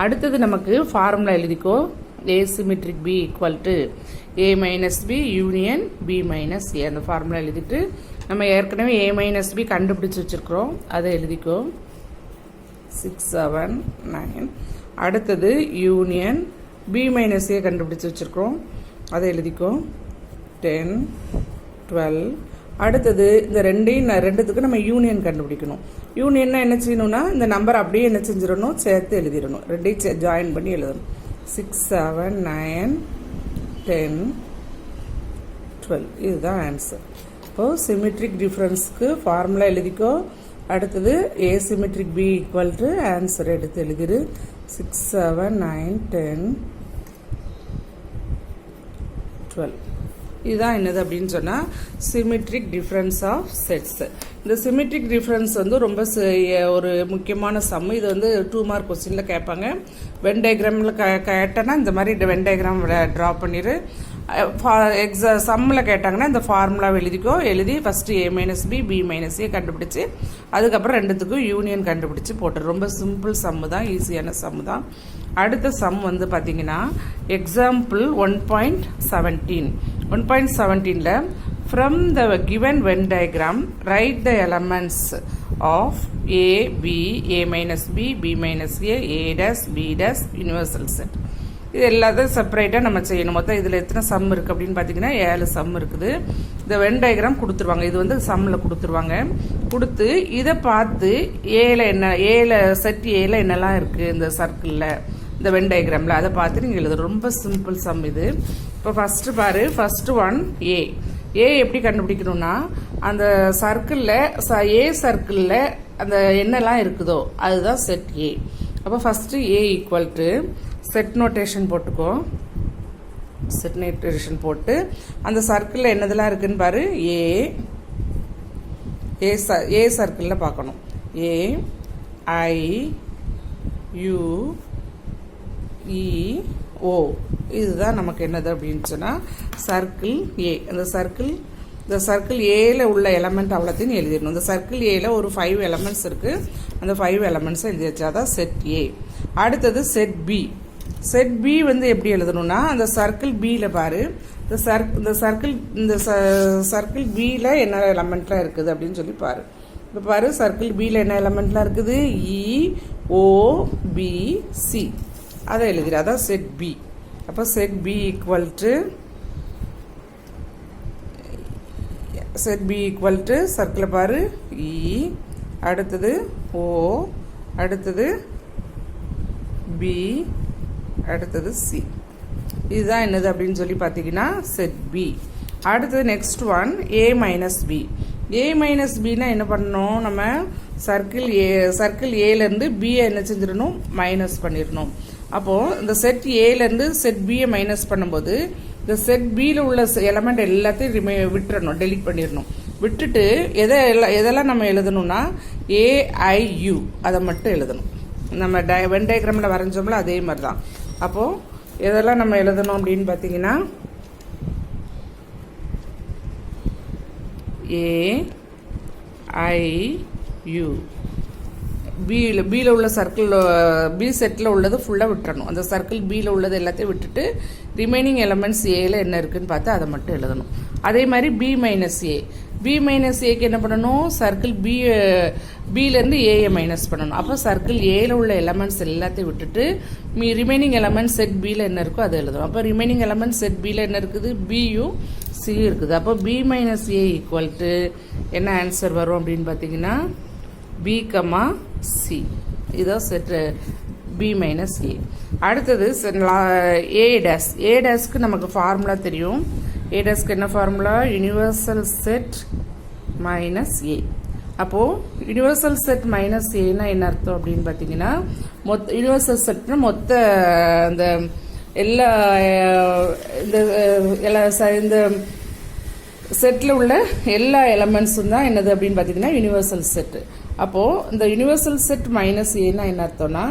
S1: அடுத்தது நமக்கு ஃபார்முலா எழுதிக்கோ. A symmetric B equal to A minus B union B minus A. அந்த ஃபார்முலா எழுதிட்டு நம்ம ஏற்கனவே ஏ மைனஸ் பி கண்டுபிடிச்சி வச்சுருக்கிறோம், அதை எழுதிக்கோ. 6, 7, 9. அடுத்தது யூனியன் பி மைனஸ் ஏ கண்டுபிடிச்சி வச்சுருக்கிறோம், அதை எழுதிக்கோ. 10, 12. அடுத்தது இந்த ரெண்டுத்துக்கு நம்ம யூனியன் கண்டுபிடிக்கணும். யூனியன்னா என்ன செய்யணும்னா இந்த நம்பர் அப்படியே என்ன செஞ்சிடணும், சேர்த்து எழுதிடணும். ரெண்டையும் ஜாயின் பண்ணி எழுதணும். 6, 7, 9, 10, 12. இதுதான் ஆன்சர். இப்போது சிமெட்ரிக் டிஃப்ரென்ஸ்க்கு ஃபார்முலா எழுதிக்கோ. அடுத்தது A symmetric B equal to answer எடுத்து எழுதிடு. 6, 7, 9, 10, 12. இதுதான் என்னது அப்படின்னு சொன்னால் சிமெட்ரிக் டிஃப்ரென்ஸ் ஆஃப் செட்ஸ். இந்த சிமெட்ரிக் டிஃப்ரென்ஸ் வந்து ரொம்ப ஒரு முக்கியமான சம். இது வந்து 2 மார்க் கொஸ்டினில் கேட்பாங்க. வென் டயக்ராமில் கேட்டேன்னா இந்த மாதிரி வென் டயக்ராம் ட்ரா பண்ணிடு. சம்மில் கேட்டாங்கன்னா இந்த ஃபார்முலா எழுதிக்கோ. எழுதி first A minus B B minus ஏ கண்டுபிடிச்சி அதுக்கப்புறம் ரெண்டுத்துக்கும் யூனியன் கண்டுபிடிச்சி போட்டு. ரொம்ப சிம்பிள் சம்மு தான், ஈஸியான சம்மு தான். அடுத்த சம் வந்து பார்த்தீங்கன்னா example 1.17. 1.17ல் from the given Venn diagram write the elements of A, B, A minus B, B minus A, A dash, B dash universal set. இது எல்லாத்தையும் செப்பரேட்டாக நம்ம செய்யணும். மொத்தம் இதில் எத்தனை சம் இருக்குது அப்படின்னு பார்த்தீங்கன்னா 7 சம் இருக்குது. இந்த வென் டயக்ராம் கொடுத்துருவாங்க, இது வந்து சம்மில் கொடுத்துருவாங்க. கொடுத்து இதை பார்த்து செட் ஏல என்னெல்லாம் இருக்குது இந்த சர்க்கிளில், இந்த வென் டயக்ராமில் அதை பார்த்து நீங்கள் எழுதுறது. ரொம்ப சிம்பிள் சம் இது. இப்போ ஃபஸ்ட்டு பாரு, ஃபஸ்ட்டு ஒன் ஏ. ஏ எப்படி கண்டுபிடிக்கணும்னா அந்த சர்க்கிளில் ஏ சர்க்கிளில் அந்த என்னெல்லாம் இருக்குதோ அதுதான் செட் ஏ. அப்போ first A equal to set notation போட்டுக்கோ. செட் நோட்டேஷன் போட்டு அந்த சர்க்கிளில் என்னதெல்லாம் இருக்குன்னு பாரு. ஏ சர்க்கிளில் பார்க்கணும். ஏ ஐ யூ இ ஓ. இதுதான் நமக்கு என்னது அப்படின்னு சொன்னால் சர்க்கிள் ஏ. இந்த சர்க்கிள் ஏல உள்ள எலமெண்ட் அவ்வளோத்தையும் எழுதிடணும். இந்த சர்க்கிள் ஏல ஒரு 5 எலமெண்ட்ஸ் இருக்குது, அந்த 5 எலமெண்ட்ஸை எழுதி வச்சாதான் செட் ஏ. அடுத்தது செட் பி. செட் பி வந்து எப்படி எழுதணும்னா அந்த சர்க்கிள் பியில் பாரு, இந்த சர்க்கிள் பியில் என்ன எலமெண்ட்லாம் இருக்குது அப்படின்னு சொல்லி பாரு. இப்போ பாரு, சர்க்கிள் பியில் என்ன எலமெண்ட்லாம் இருக்குது, இ ஓ பி சி. அதை எழுதிடு, அதான் செட் பி. அப்போ செட் பி ஈக்குவல் டு சர்க்கிளில் பாரு இ, அடுத்தது ஓ, அடுத்தது பி, அடுத்தது சி. இதுதான் என்னது அப்படின்னு சொல்லி பார்த்தீங்கன்னா செட் பி. அடுத்தது next one A minus B. A minus பின்னா என்ன பண்ணணும், நம்ம சர்க்கிள் ஏலேருந்து பியை என்ன செஞ்சிடணும், மைனஸ் பண்ணிடணும். அப்போது இந்த செட் ஏலேருந்து செட் பியை மைனஸ் பண்ணும்போது இந்த செட் பியில் உள்ள எலமெண்ட் எல்லாத்தையும் விட்டுறணும், டெலிட் பண்ணிடணும். விட்டுட்டு எதெல்லாம் நம்ம எழுதணும்னா ஏஐயு அதை மட்டும் எழுதணும். நம்ம வென் டயக்ராமில் வரைஞ்சோம்ல அதே மாதிரி தான். அப்போது எதெல்லாம் நம்ம எழுதணும் அப்படின்னு பார்த்தீங்கன்னா ஏஐயு. பியில் உள்ள சர்க்கிள் பி செட்டில் உள்ளது ஃபுல்லாக விட்டுறணும். அந்த சர்க்கிள் பியில் உள்ளது எல்லாத்தையும் விட்டுட்டு ரிமைனிங் எலமெண்ட்ஸ் ஏல என்ன இருக்குன்னு பார்த்து அதை மட்டும் எழுதணும். அதே மாதிரி பி மைனஸ் ஏ. பி மைனஸ் ஏக்கு என்ன பண்ணணும், சர்க்கிள் பியிலேருந்து ஏயை மைனஸ் பண்ணணும். அப்போ சர்க்கிள் ஏல உள்ள எலமெண்ட்ஸ் எல்லாத்தையும் விட்டுட்டு ரிமைனிங் எலமெண்ட்ஸ் செட் பியில் என்ன இருக்கோ அதை எழுதணும். அப்போ ரிமைனிங் எலமெண்ட்ஸ் செட் பியில் என்ன இருக்குது, பியும் சி இருக்குது. அப்போ B minus A equal to என்ன ஆன்சர் வரும் அப்படின்னு பார்த்தீங்கன்னா பி கமா சி. இதான் செட் பி மைனஸ் ஏ. அடுத்தது ஏ டேஸ். ஏ டேஸ்க்கு நமக்கு ஃபார்முலா தெரியும். ஏ டேஸ்க்கு என்ன ஃபார்முலா, யூனிவர்சல் செட் மைனஸ் ஏ. அப்போது யூனிவர்சல் செட் மைனஸ் ஏன்னா என்ன அர்த்தம் அப்படின்னு பார்த்தீங்கன்னா யூனிவர்சல் செட்னா மொத்த இந்த எல்லா இந்த செட்டில் உள்ள எல்லா எலமெண்ட்ஸும் தான் என்னது அப்படின்னு பார்த்தீங்கன்னா யூனிவர்சல் செட்டு. அப்போது இந்த யூனிவர்சல் செட் மைனஸ் ஏன்னா என்ன அர்த்தம்னா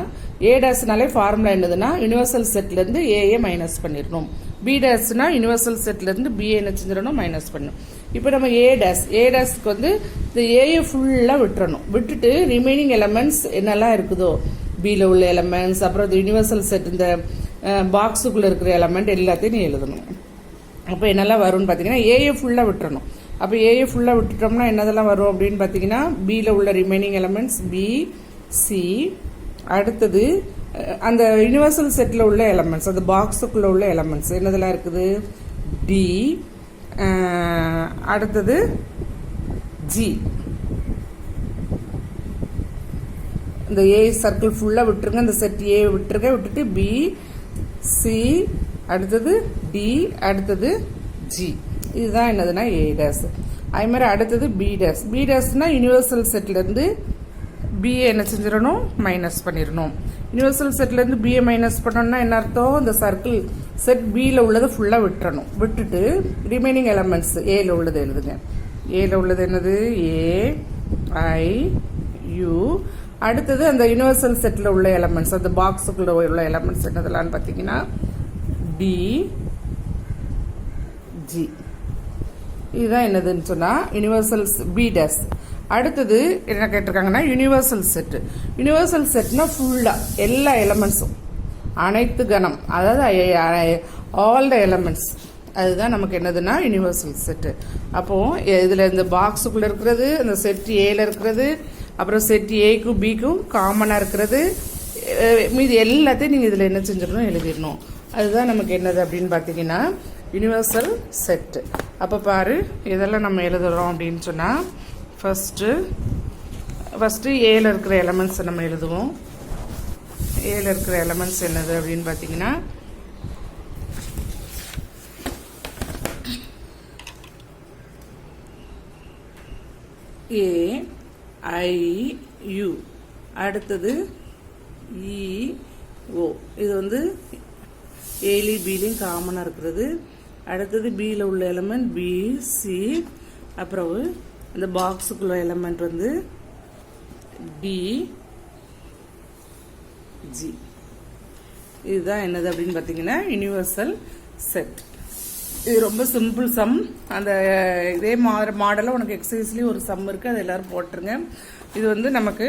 S1: ஏ டேஸ்னாலே ஃபார்முலா என்னதுன்னா யூனிவர்சல் செட்லேருந்து ஏஏ மைனஸ் பண்ணிடணும். பி டேஸ்னா யூனிவர்சல் செட்லேருந்து பிஏ என்ன செஞ்சிடணும் மைனஸ் பண்ணணும். இப்போ நம்ம ஏடாஸ்க்கு வந்து இந்த ஏயை ஃபுல்லாக விட்டுறணும். விட்டுட்டு ரிமைனிங் எலமெண்ட்ஸ் என்னெல்லாம் இருக்குதோ பியில் உள்ள எலமெண்ட்ஸ், அப்புறம் இந்த யூனிவர்சல் செட் இந்த பாக்ஸுக்குள்ளே இருக்கிற எலமெண்ட் எல்லாத்தையும் நீ எழுதணும். அப்போ என்னெல்லாம் வரும்னு பார்த்தீங்கன்னா ஏயை ஃபுல்லாக விட்டுறணும். அப்போ ஏயை ஃபுல்லாக விட்டுட்டோம்னா என்னதெல்லாம் வரும் அப்படின்னு பார்த்தீங்கன்னா பியில் உள்ள ரிமைனிங் எலமெண்ட்ஸ் பி, சி, அடுத்தது அந்த யூனிவர்சல் செட்டில் உள்ள எலமெண்ட்ஸ், அந்த பாக்ஸுக்குள்ளே உள்ள எலமெண்ட்ஸ் என்னதெல்லாம் இருக்குது டி, அடுத்தது ஜி. இந்த ஏ சர்க்கிள் ஃபுல்லாக விட்டுருங்க, இந்த செட் ஏ விட்டுருங்க, விட்டுட்டு பி, சி, அடுத்தது டி, அடுத்தது ஜி. இதுதான் என்னதுன்னா ஏ டேஸ். அதே மாதிரி அடுத்தது பி டேஸ். பி டேஸ்னா யூனிவர்சல் செட்லேருந்து பிஏ என்ன செஞ்சிடணும் மைனஸ் பண்ணிடணும். யூனிவர்சல் செட்லேருந்து பிஏ மைனஸ் பண்ணோம்னா என்ன அர்த்தம், இந்த சர்க்கிள் செட் பியில் உள்ளதை ஃபுல்லாக விட்டுறணும். விட்டுட்டு ரிமைனிங் எலமெண்ட்ஸ் ஏல உள்ளது எழுதுங்க. ஏல உள்ளது என்னது ஏ, ஐ, யூ. அடுத்தது அந்த யூனிவர்சல் செட்டில் உள்ள எலமெண்ட்ஸ், அந்த பாக்ஸுக்குள்ள உள்ள எலமெண்ட்ஸ் என்னதெல்லாம் பார்த்தீங்கன்னா டி, ஜி. இதுதான் என்னதுன்னு சொன்னால் யூனிவர்சல் பி டேஸ். அடுத்தது என்ன கேட்டிருக்காங்கன்னா யூனிவர்சல் செட்டு. யூனிவர்சல் செட்னா ஃபுல்லாக எல்லா எலமெண்ட்ஸும், அனைத்து கணம், அதாவது ஆல் த எலமெண்ட்ஸ், அதுதான் நமக்கு என்னதுன்னா யூனிவர்சல் செட்டு. அப்போது இதில் இந்த பாக்ஸுக்குள்ளே இருக்கிறது, அந்த செட் ஏல இருக்கிறது, அப்புறம் செட் ஏக்கும் பிக்கும் காமனாக இருக்கிறது, மீது எல்லாத்தையும் நீங்கள் இதில் என்ன செஞ்சிடணும் எழுதிடணும். அதுதான் நமக்கு என்னது அப்படின்னு பார்த்தீங்கன்னா யூனிவர்சல் செட்டு. அப்போ பாரு இதெல்லாம் நம்ம எழுதுகிறோம் அப்படின்னு சொன்னால் ஃபஸ்ட்டு ஏல இருக்கிற எலமெண்ட்ஸை நம்ம எழுதுவோம். ஏல இருக்கிற எலமெண்ட்ஸ் என்னது அப்படின்னு பார்த்தீங்கன்னா ஏ, ஐ, யூ, அடுத்தது இ, ஓ. இது வந்து ஏலையும் பிலையும் காமனாக இருக்கிறது. அடுத்தது பியில் உள்ள எலமெண்ட் பி, சி, அப்புறம் அந்த பாக்ஸுக்குள்ள எலமெண்ட் வந்து டி, ஜி. இதுதான் என்னது அப்படின்னு பார்த்தீங்கன்னா யூனிவர்சல் செட். இது ரொம்ப சிம்பிள் சம். அந்த இதே மாடலில் உனக்கு எக்ஸசைஸ்லேயும் ஒரு சம் இருக்குது, அது எல்லோரும் போட்டுருங்க. இது வந்து நமக்கு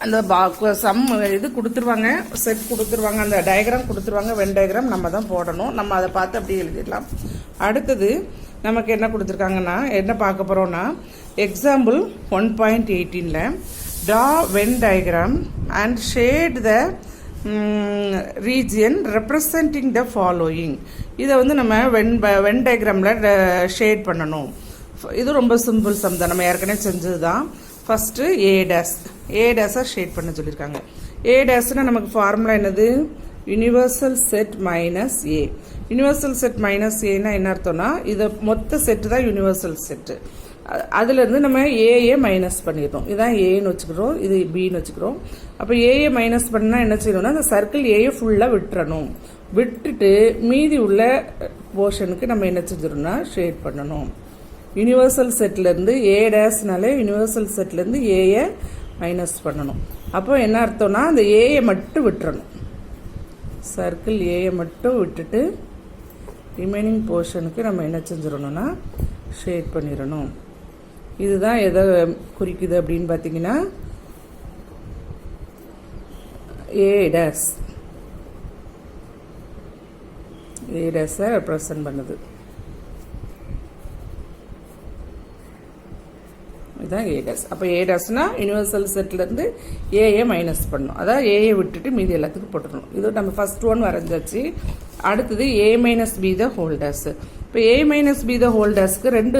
S1: அந்த சம் இது கொடுத்துருவாங்க, செட் கொடுத்துருவாங்க, அந்த டயக்ராம் கொடுத்துருவாங்க, வென் டயக்ராம் நம்ம தான் போடணும். நம்ம அதை பார்த்து அப்படியே எழுதிடலாம். அடுத்தது நமக்கு என்ன கொடுத்துருக்காங்கன்னா என்ன பார்க்க போகிறோன்னா example 1.18 draw Venn diagram and shade the region representing the following. இதை வந்து நம்ம வென் டயக்ராமில் ஷேட் பண்ணணும். இது ரொம்ப சிம்பிள் சம் தான், நம்ம ஏற்கனவே செஞ்சது தான். ஃபஸ்ட்டு ஏ டேஸாக ஷேட் பண்ண சொல்லியிருக்காங்க. ஏ டேஸ்னால் நமக்கு ஃபார்முலா என்னது யூனிவர்சல் செட் மைனஸ் ஏ. யூனிவர்சல் செட் மைனஸ் ஏன்னா என்ன அர்த்தம்னா இது மொத்த செட்டு தான் யூனிவர்சல் செட்டு. அதுலேருந்து நம்ம ஏஏ மைனஸ் பண்ணிடுறோம். இதுதான் ஏன்னு வச்சுக்கிறோம், இது பின்னு வச்சுக்கிறோம். அப்போ ஏஏ மைனஸ் பண்ணால் என்ன செய்யணும்னா அந்த சர்க்கிள் ஏஏ ஃபுல்லாக விட்டுறணும். விட்டுட்டு மீதி உள்ள போர்ஷனுக்கு நம்ம என்ன செஞ்சிடணும்னா ஷேட் பண்ணணும். யூனிவர்சல் செட்லேருந்து ஏ டேஸ்னாலே யூனிவர்சல் செட்லேருந்து ஏஏ மைனஸ் பண்ணணும். அப்போ என்ன அர்த்தம்னா அந்த ஏஏ மட்டும் விட்டுறணும். சர்க்கிள் ஏயை மட்டும் விட்டுட்டு ரிமைனிங் போர்ஷனுக்கு நம்ம என்ன செஞ்சிடணும்னா ஷேட் பண்ணிடணும். இதுதான் எதை குறிக்குது அப்படின்னு பார்த்தீங்கன்னா ஏ டேஸை ரெப்ரசன்ட் பண்ணுது. இதுதான் ஏ டேஸ். அப்போ ஏ டேஸ்னா யூனிவர்சல் செட்லேருந்து ஏஏ மைனஸ் பண்ணணும். அதாவது ஏஏ விட்டுட்டு மீதி எல்லாத்துக்கும் போட்டுடணும். இது நம்ம ஃபர்ஸ்ட் ஒன் வரைஞ்சாச்சு. அடுத்தது A minus B the whole dash. இப்போ A minus B the whole டேஸ்க்கு ரெண்டு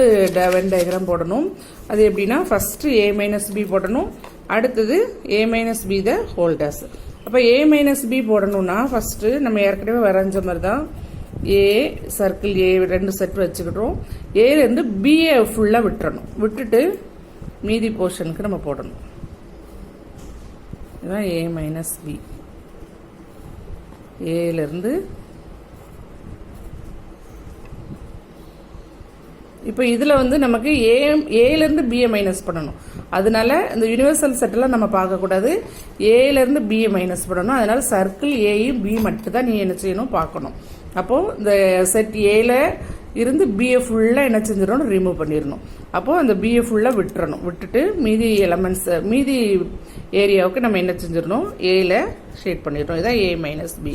S1: வென் டயக்ராம் போடணும். அது எப்படின்னா ஃபஸ்ட்டு ஏ மைனஸ் பி போடணும், அடுத்தது A minus B the whole dash. அப்போ ஏ மைனஸ் பி போடணும்னா ஃபஸ்ட்டு நம்ம ஏற்கனவே வரைஞ்ச மாதிரி தான் ஏ சர்க்கிள் ஏ ரெண்டு செட் வச்சுக்கிட்டோம். ஏலேருந்து பிஏ ஃபுல்லாக விட்டுறணும். விட்டுட்டு மீதி போர்ஷனுக்கு நம்ம போடணும். இதுதான் ஏ மைனஸ் பி. ஏலேருந்து இப்போ இதில் வந்து நமக்கு ஏலேருந்து பிஏ மைனஸ் பண்ணணும். அதனால இந்த யூனிவர்சல் செட்டெல்லாம் நம்ம பார்க்கக்கூடாது, ஏலேருந்து பிஏ மைனஸ் பண்ணணும். அதனால சர்க்கிள் ஏயும் பி மட்டும் தான் நீ என்ன செய்யணும் பார்க்கணும். அப்போது இந்த செட் ஏல இருந்து பிஏ ஃபுல்லாக என்ன செஞ்சிடணும் ரிமூவ் பண்ணிடணும். அப்போது அந்த பிஏ ஃபுல்லாக விட்டுறணும். விட்டுட்டு மீதி எலமெண்ட்ஸ் மீதி ஏரியாவுக்கு நம்ம என்ன செஞ்சிடணும் ஏல ஷேட் பண்ணிடணும். இதான் ஏ மைனஸ் பி.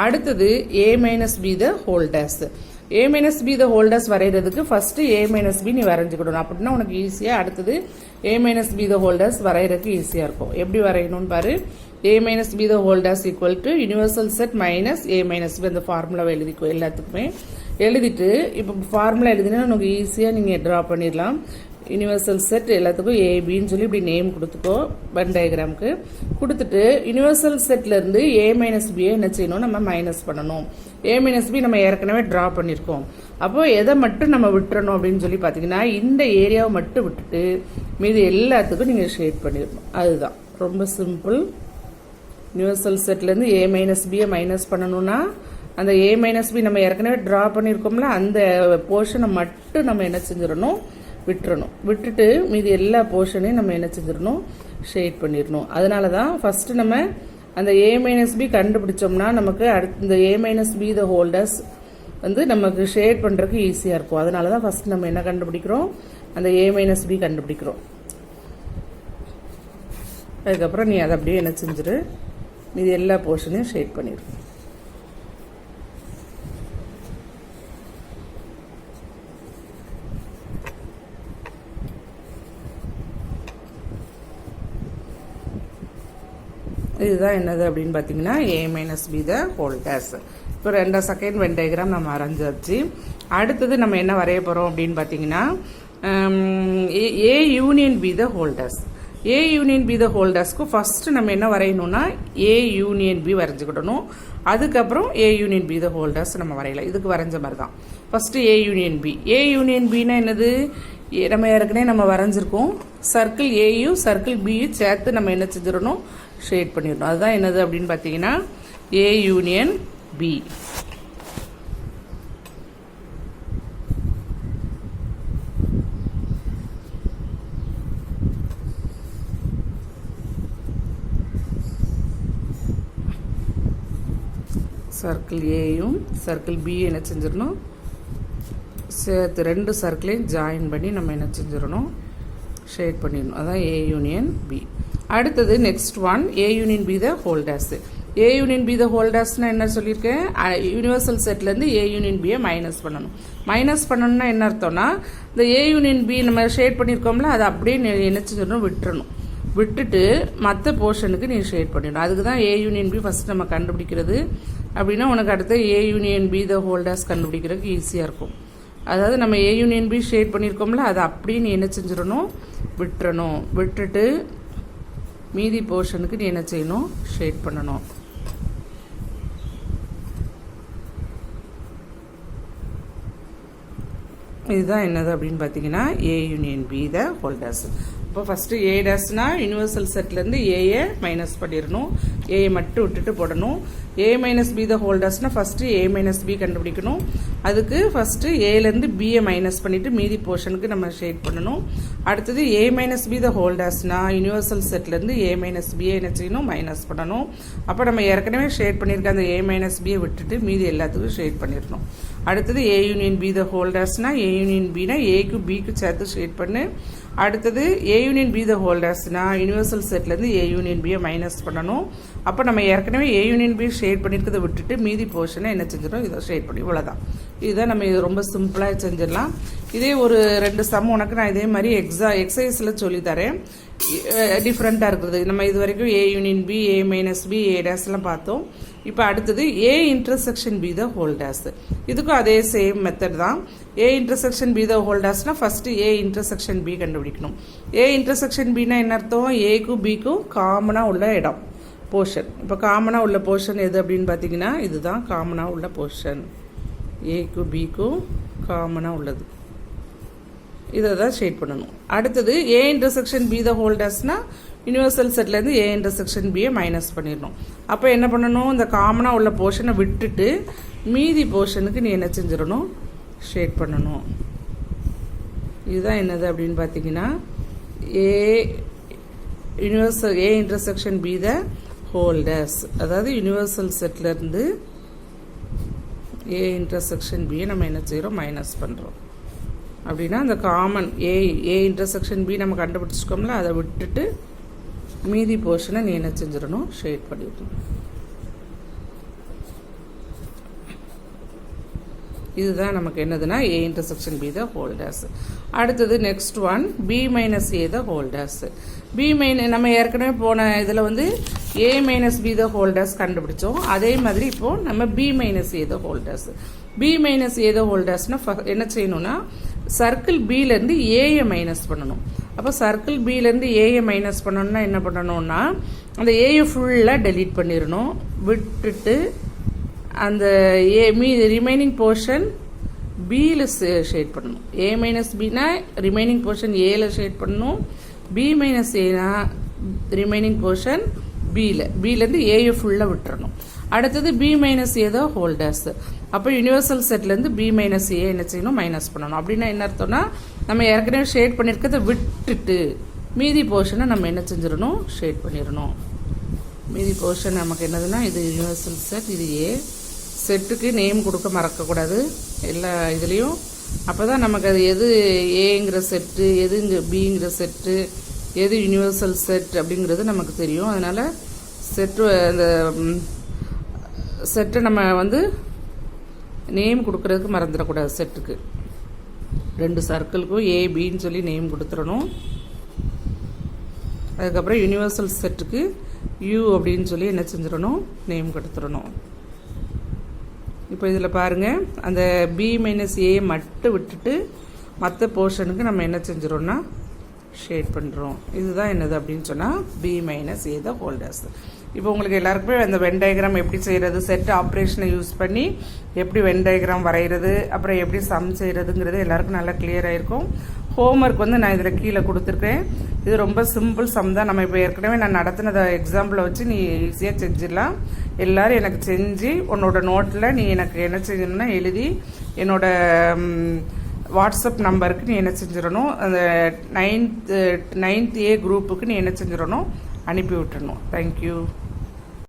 S1: அடுத்தது A minus B the whole dash. A minus B the whole dash வரைகிறதுக்கு ஃபஸ்ட்டு ஏ மைனஸ் பி நீ வரைஞ்சிக்கிடணும். அப்படின்னா உனக்கு ஈஸியாக அடுத்தது A minus B the whole dash வரைகிறதுக்கு ஈஸியாக இருக்கும். எப்படி வரையணும்னு பாரு. A minus B the whole dash equal to universal set minus A minus B. அந்த ஃபார்முலாவை எழுதிக்கோ எல்லாத்துக்குமே. எழுதிட்டு இப்போ ஃபார்முலா எழுதினா உனக்கு ஈஸியாக நீங்கள் ட்ரா பண்ணிடலாம். யூனிவர்சல் செட் எல்லாத்துக்கும் ஏபின்னு சொல்லி இப்படி நேம் கொடுத்துக்கோ பன் டயக்ராமுக்கு. கொடுத்துட்டு யூனிவர்சல் செட்லேருந்து ஏ மைனஸ் பியை என்ன செய்யணும் நம்ம மைனஸ் பண்ணணும். ஏ மைனஸ் பி நம்ம ஏற்கனவே ட்ரா பண்ணியிருக்கோம். அப்போது எதை மட்டும் நம்ம விட்டுறணும் அப்படின்னு சொல்லி பார்த்தீங்கன்னா இந்த ஏரியாவை மட்டும் விட்டுட்டு மீது எல்லாத்துக்கும் நீங்கள் ஷேட் பண்ணிடணும். அதுதான் ரொம்ப சிம்பிள். யூனிவர்சல் செட்லேருந்து ஏ மைனஸ் பியை மைனஸ் பண்ணணும்னா அந்த ஏ மைனஸ் பி நம்ம ஏற்கனவே ட்ரா பண்ணியிருக்கோம்ல அந்த போர்ஷனை மட்டும் நம்ம என்ன செஞ்சிடணும் விட்டுறணும். விட்டுட்டு மீதி எல்லா போர்ஷனையும் நம்ம என்ன செஞ்சிடணும் ஷேட் பண்ணிடணும். அதனால தான் ஃபஸ்ட்டு நம்ம அந்த ஏ மைனஸ் பி கண்டுபிடிச்சோம்னா நமக்கு அடுத்து இந்த ஏ மைனஸ் பி த ஹோல்டர்ஸ் வந்து நமக்கு ஷேட் பண்ணுறதுக்கு ஈஸியாக இருக்கும். அதனால தான் ஃபஸ்ட் நம்ம என்ன கண்டுபிடிக்கிறோம் அந்த ஏ மைனஸ் பி கண்டுபிடிக்கிறோம். அதுக்கப்புறம் நீ அதை அப்படியே என்ன செஞ்சிரு மீதி எல்லா போர்ஷனையும் ஷேட் பண்ணிடு. இதுதான் என்னது அப்படின்னு பார்த்தீங்கன்னா A minus B the whole dash. இப்போ செகண்ட் வென் டயக்ராம் நம்ம வரைஞ்சாச்சு. அடுத்தது நம்ம என்ன வரைய போகிறோம் அப்படின்னு பார்த்தீங்கன்னா A union B the whole dash. A union B the whole டேஸ்க்கு ஃபஸ்ட்டு நம்ம என்ன வரையணும்னா ஏ யூனியன் பி வரைஞ்சிக்கிடணும். அதுக்கப்புறம் A union B the whole dash நம்ம வரையலாம். இதுக்கு வரைஞ்ச மாதிரி தான் first A union B. A union பின்னா என்னது நம்ம ஏற்கனவே நம்ம வரைஞ்சிருக்கோம். சர்க்கிள் ஏயும் சர்க்கிள் பியும் சேர்த்து நம்ம என்ன செஞ்சிடணும் ஷேட் பண்ணிடணும். அதுதான் என்னது அப்படின்னு பார்த்தீங்கன்னா ஏ யூனியன் பி. சர்க்கிள் ஏயும் சர்க்கிள் பியும் என்ன செஞ்சிடணும் சேர்த்து ரெண்டு சர்க்கிளையும் ஜாயின் பண்ணி நம்ம என்ன செஞ்சிடணும் ஷேட் பண்ணிடணும். அதான் ஏ யூனியன் பி. அடுத்தது next one A union B the whole dash. A union B the whole டேஸ்னா என்ன சொல்லியிருக்கேன் யூனிவர்சல் செட்லேருந்து ஏ யூனியன் பியை மைனஸ் பண்ணணும். மைனஸ் பண்ணணும்னா என்ன அர்த்தம்னா இந்த ஏ யூனியன் பி நம்ம ஷேட் பண்ணியிருக்கோம்ல அதை அப்படியே என்ன செஞ்சிடணும் விட்டுறணும். விட்டுட்டு மற்ற போர்ஷனுக்கு நீ ஷேட் பண்ணிடணும். அதுக்கு தான் ஏ யூனியன் பி ஃபஸ்ட் நம்ம கண்டுபிடிக்கிறது. அப்படின்னா உனக்கு அடுத்து A union B the whole dash கண்டுபிடிக்கிறதுக்கு ஈஸியாக இருக்கும். அதாவது நம்ம ஏ யூனியன் பி ஷேட் பண்ணியிருக்கோம்ல அதை அப்படியே நீ என்ன செஞ்சிடணும் விட்டுறணும். விட்டுட்டு மீதி போர்ஷனுக்கு நீ என்ன செய்யணும் ஷேட் பண்ணணும். இதுதான் என்னது அப்படின்னு பார்த்தீங்கன்னா A union B the whole dash. இப்போ ஃபஸ்ட்டு ஏ டேஸ்னா யூனிவர்சல் செட்லேருந்து ஏயை மைனஸ் பண்ணிடணும். ஏயை மட்டும் விட்டுட்டு போடணும். A minus B the whole டேஸ்னா ஃபஸ்ட்டு ஏ மைனஸ் பி கண்டுபிடிக்கணும். அதுக்கு ஃபஸ்ட்டு ஏலேருந்து பியை மைனஸ் பண்ணிவிட்டு மீதி போர்ஷனுக்கு நம்ம ஷேட் பண்ணணும். அடுத்தது A minus B the whole டேஸ்னா யூனிவர்சல் செட்லேருந்து ஏ மைனஸ் பியை என்ன செய்யணும் மைனஸ் பண்ணணும். அப்போ நம்ம ஏற்கனவே ஷேட் பண்ணியிருக்க அந்த ஏ மைனஸ் பியை விட்டுட்டு மீதி எல்லாத்துக்கும் ஷேட் பண்ணிடணும். அடுத்தது A union B the whole டேஸ்னா ஏ யூனியன் பினா ஏக்கு பிக்கு சேர்த்து ஷேட் பண்ணு. அடுத்தது A union B the whole டேஸ்னா யூனிவர்சல் செட்லேருந்து ஏ யூனியன் பியை மைனஸ் பண்ணணும். அப்போ நம்ம ஏற்கனவே ஏ யூனியன் பி ஷேட் பண்ணியிருக்கிறத விட்டுட்டு மீதி போர்ஷனை என்ன செஞ்சிடும் இதை ஷேட் பண்ணி இவ்வளோதான். இதுதான் நம்ம இது ரொம்ப சிம்பிளாக செஞ்சிடலாம். இதே ஒரு 2 சம் உனக்கு நான் இதே மாதிரி எக்ஸசைஸில் சொல்லித்தரேன். டிஃப்ரெண்ட்டாக இருக்கிறது. நம்ம இது வரைக்கும் A union B A minus B A டேஸ்லாம் பார்த்தோம். இப்போ அடுத்தது A intersection B the whole dash. இதுக்கும் அதே சேம் மெத்தட் தான். A intersection B the whole டேஸ்னா ஃபஸ்ட்டு ஏ இன்டர்செக்ஷன் பி கண்டுபிடிக்கணும். ஏ இன்டர்செக்ஷன் பின்னா என்ன அர்த்தம் ஏக்கும் பிக்கும் காமனாக உள்ள இடம் போர்ஷன். இப்போ காமனாக உள்ள போர்ஷன் எது அப்படின்னு பார்த்தீங்கன்னா இதுதான் காமனாக உள்ள போர்ஷன். ஏக்கும் பிக்கும் காமனாக உள்ளது. இதை தான் ஷேட் பண்ணணும். அடுத்தது A intersection B the whole டேஸ்னா யூனிவர்சல் செட்லேருந்து ஏ இன்டர்செக்ஷன் பியை மைனஸ் பண்ணிடணும். அப்போ என்ன பண்ணணும் இந்த காமனாக உள்ள போர்ஷனை விட்டுட்டு மீதி போர்ஷனுக்கு நீ என்ன செஞ்சிடணும் ஷேட் பண்ணணும். இதுதான் என்னது அப்படின்னு பார்த்தீங்கன்னா A universal A intersection B the whole dash, அதாவது யூனிவர்சல் செட்லேருந்து ஏ இன்டர்செக்ஷன் பியை நம்ம என்ன செய்கிறோம், மைனஸ் பண்ணுறோம். அப்படின்னா அந்த காமன் ஏ இன்டர்செக்ஷன் பி நம்ம கண்டுபிடிச்சிக்கோம்ல, அதை விட்டுட்டு மீதி போர்ஷனை நீ என்ன செஞ்சிடணும், ஷேட் பண்ணிடணும். இதுதான் நமக்கு என்னதுன்னா A intersection B the whole dash. அடுத்தது next one B minus A the whole dash. நம்ம ஏற்கனவே போன இதில் வந்து A minus B the whole dash கண்டுபிடிச்சோம். அதே மாதிரி இப்போது நம்ம B minus A the whole dash. B minus A the whole டேஸ்னா என்ன செய்யணும்னா சர்க்கிள் பிலேருந்து ஏயை மைனஸ் பண்ணணும். அப்போ சர்க்கிள் பிலேருந்து ஏயை மைனஸ் பண்ணணும்னா என்ன பண்ணணும்னா அந்த ஏயை ஃபுல்லாக டெலீட் பண்ணிடணும். விட்டுட்டு அந்த ரிமைனிங் போர்ஷன் பியில் ஷேட் பண்ணணும். ஏ மைனஸ் பினா ரிமைனிங் போர்ஷன் ஏல ஷேட் பண்ணணும். பி மைனஸ் ஏனா ரிமைனிங் போர்ஷன் பிலேருந்து ஏயை ஃபுல்லாக விட்டுறணும். அடுத்தது பி மைனஸ் ஏ தான் ஹோல் டேஸ். அப்போ யூனிவர்சல் செட்லேருந்து பி மைனஸ் ஏ என்ன செய்யணும், மைனஸ் பண்ணணும். அப்படின்னா என்ன அர்த்தம்னா நம்ம ஏற்கனவே ஷேட் பண்ணியிருக்கிறத விட்டுட்டு மீதி போர்ஷனை நம்ம என்ன செஞ்சிடணும், ஷேட் பண்ணிடணும். மீதி போர்ஷன் நமக்கு என்னதுன்னா இது யூனிவர்சல் செட், இது ஏ. செட்டுக்கு நேம் கொடுக்க மறக்கக்கூடாது எல்லா இதுலேயும். அப்போ தான் நமக்கு அது எது ஏங்கிற செட்டு, எது பிங்கிற செட்டு, எது யூனிவர்சல் செட் அப்படிங்கிறது நமக்கு தெரியும். அதனால் செட்டு அந்த செட்டை நம்ம வந்து நேம் கொடுக்கறதுக்கு மறந்துடக்கூடாது. செட்டுக்கு 2 சர்க்கிளுக்கும் ஏ பின்னு சொல்லி நேம் கொடுத்துடணும். அதுக்கப்புறம் யூனிவர்சல் செட்டுக்கு யூ அப்படின்னு சொல்லி என்ன செஞ்சிடணும், நேம் கொடுத்துடணும். இப்போ இதில் பாருங்கள், அந்த பி மைனஸ் ஏ மட்டும் விட்டுட்டு மற்ற போர்ஷனுக்கு நம்ம என்ன செஞ்சிடறோம்னா ஷேட் பண்ணுறோம். இதுதான் என்னது அப்படின்னு சொன்னால் B minus A the whole dash. இப்போ உங்களுக்கு எல்லாருக்குமே அந்த வென் டயக்ராம் எப்படி செய்கிறது, செட் ஆப்ரேஷனை யூஸ் பண்ணி எப்படி வென் டயக்ராம் வரைகிறது, அப்புறம் எப்படி சம் செய்கிறதுங்கிறது எல்லாருக்கும் நல்லா கிளியராக இருக்கும். ஹோம்ஒர்க் வந்து நான் இதில் கீழே கொடுத்துருக்கேன். இது ரொம்ப சிம்பிள் சம் தான். நம்ம இப்போ ஏற்கனவே நான் நடத்தினத எக்ஸாம்பிளை வச்சு நீ ஈஸியாக செஞ்சிடலாம். எல்லோரும் எனக்கு செஞ்சு உன்னோட நோட்டில் நீ எனக்கு என்ன செஞ்சணும்னா எழுதி என்னோட வாட்ஸ்அப் நம்பருக்கு நீ என்ன செஞ்சிடணும், அந்த 9th A குரூப்புக்கு நீ என்ன செஞ்சிடணும், அனுப்பி விட்டுறணும். தேங்க்யூ.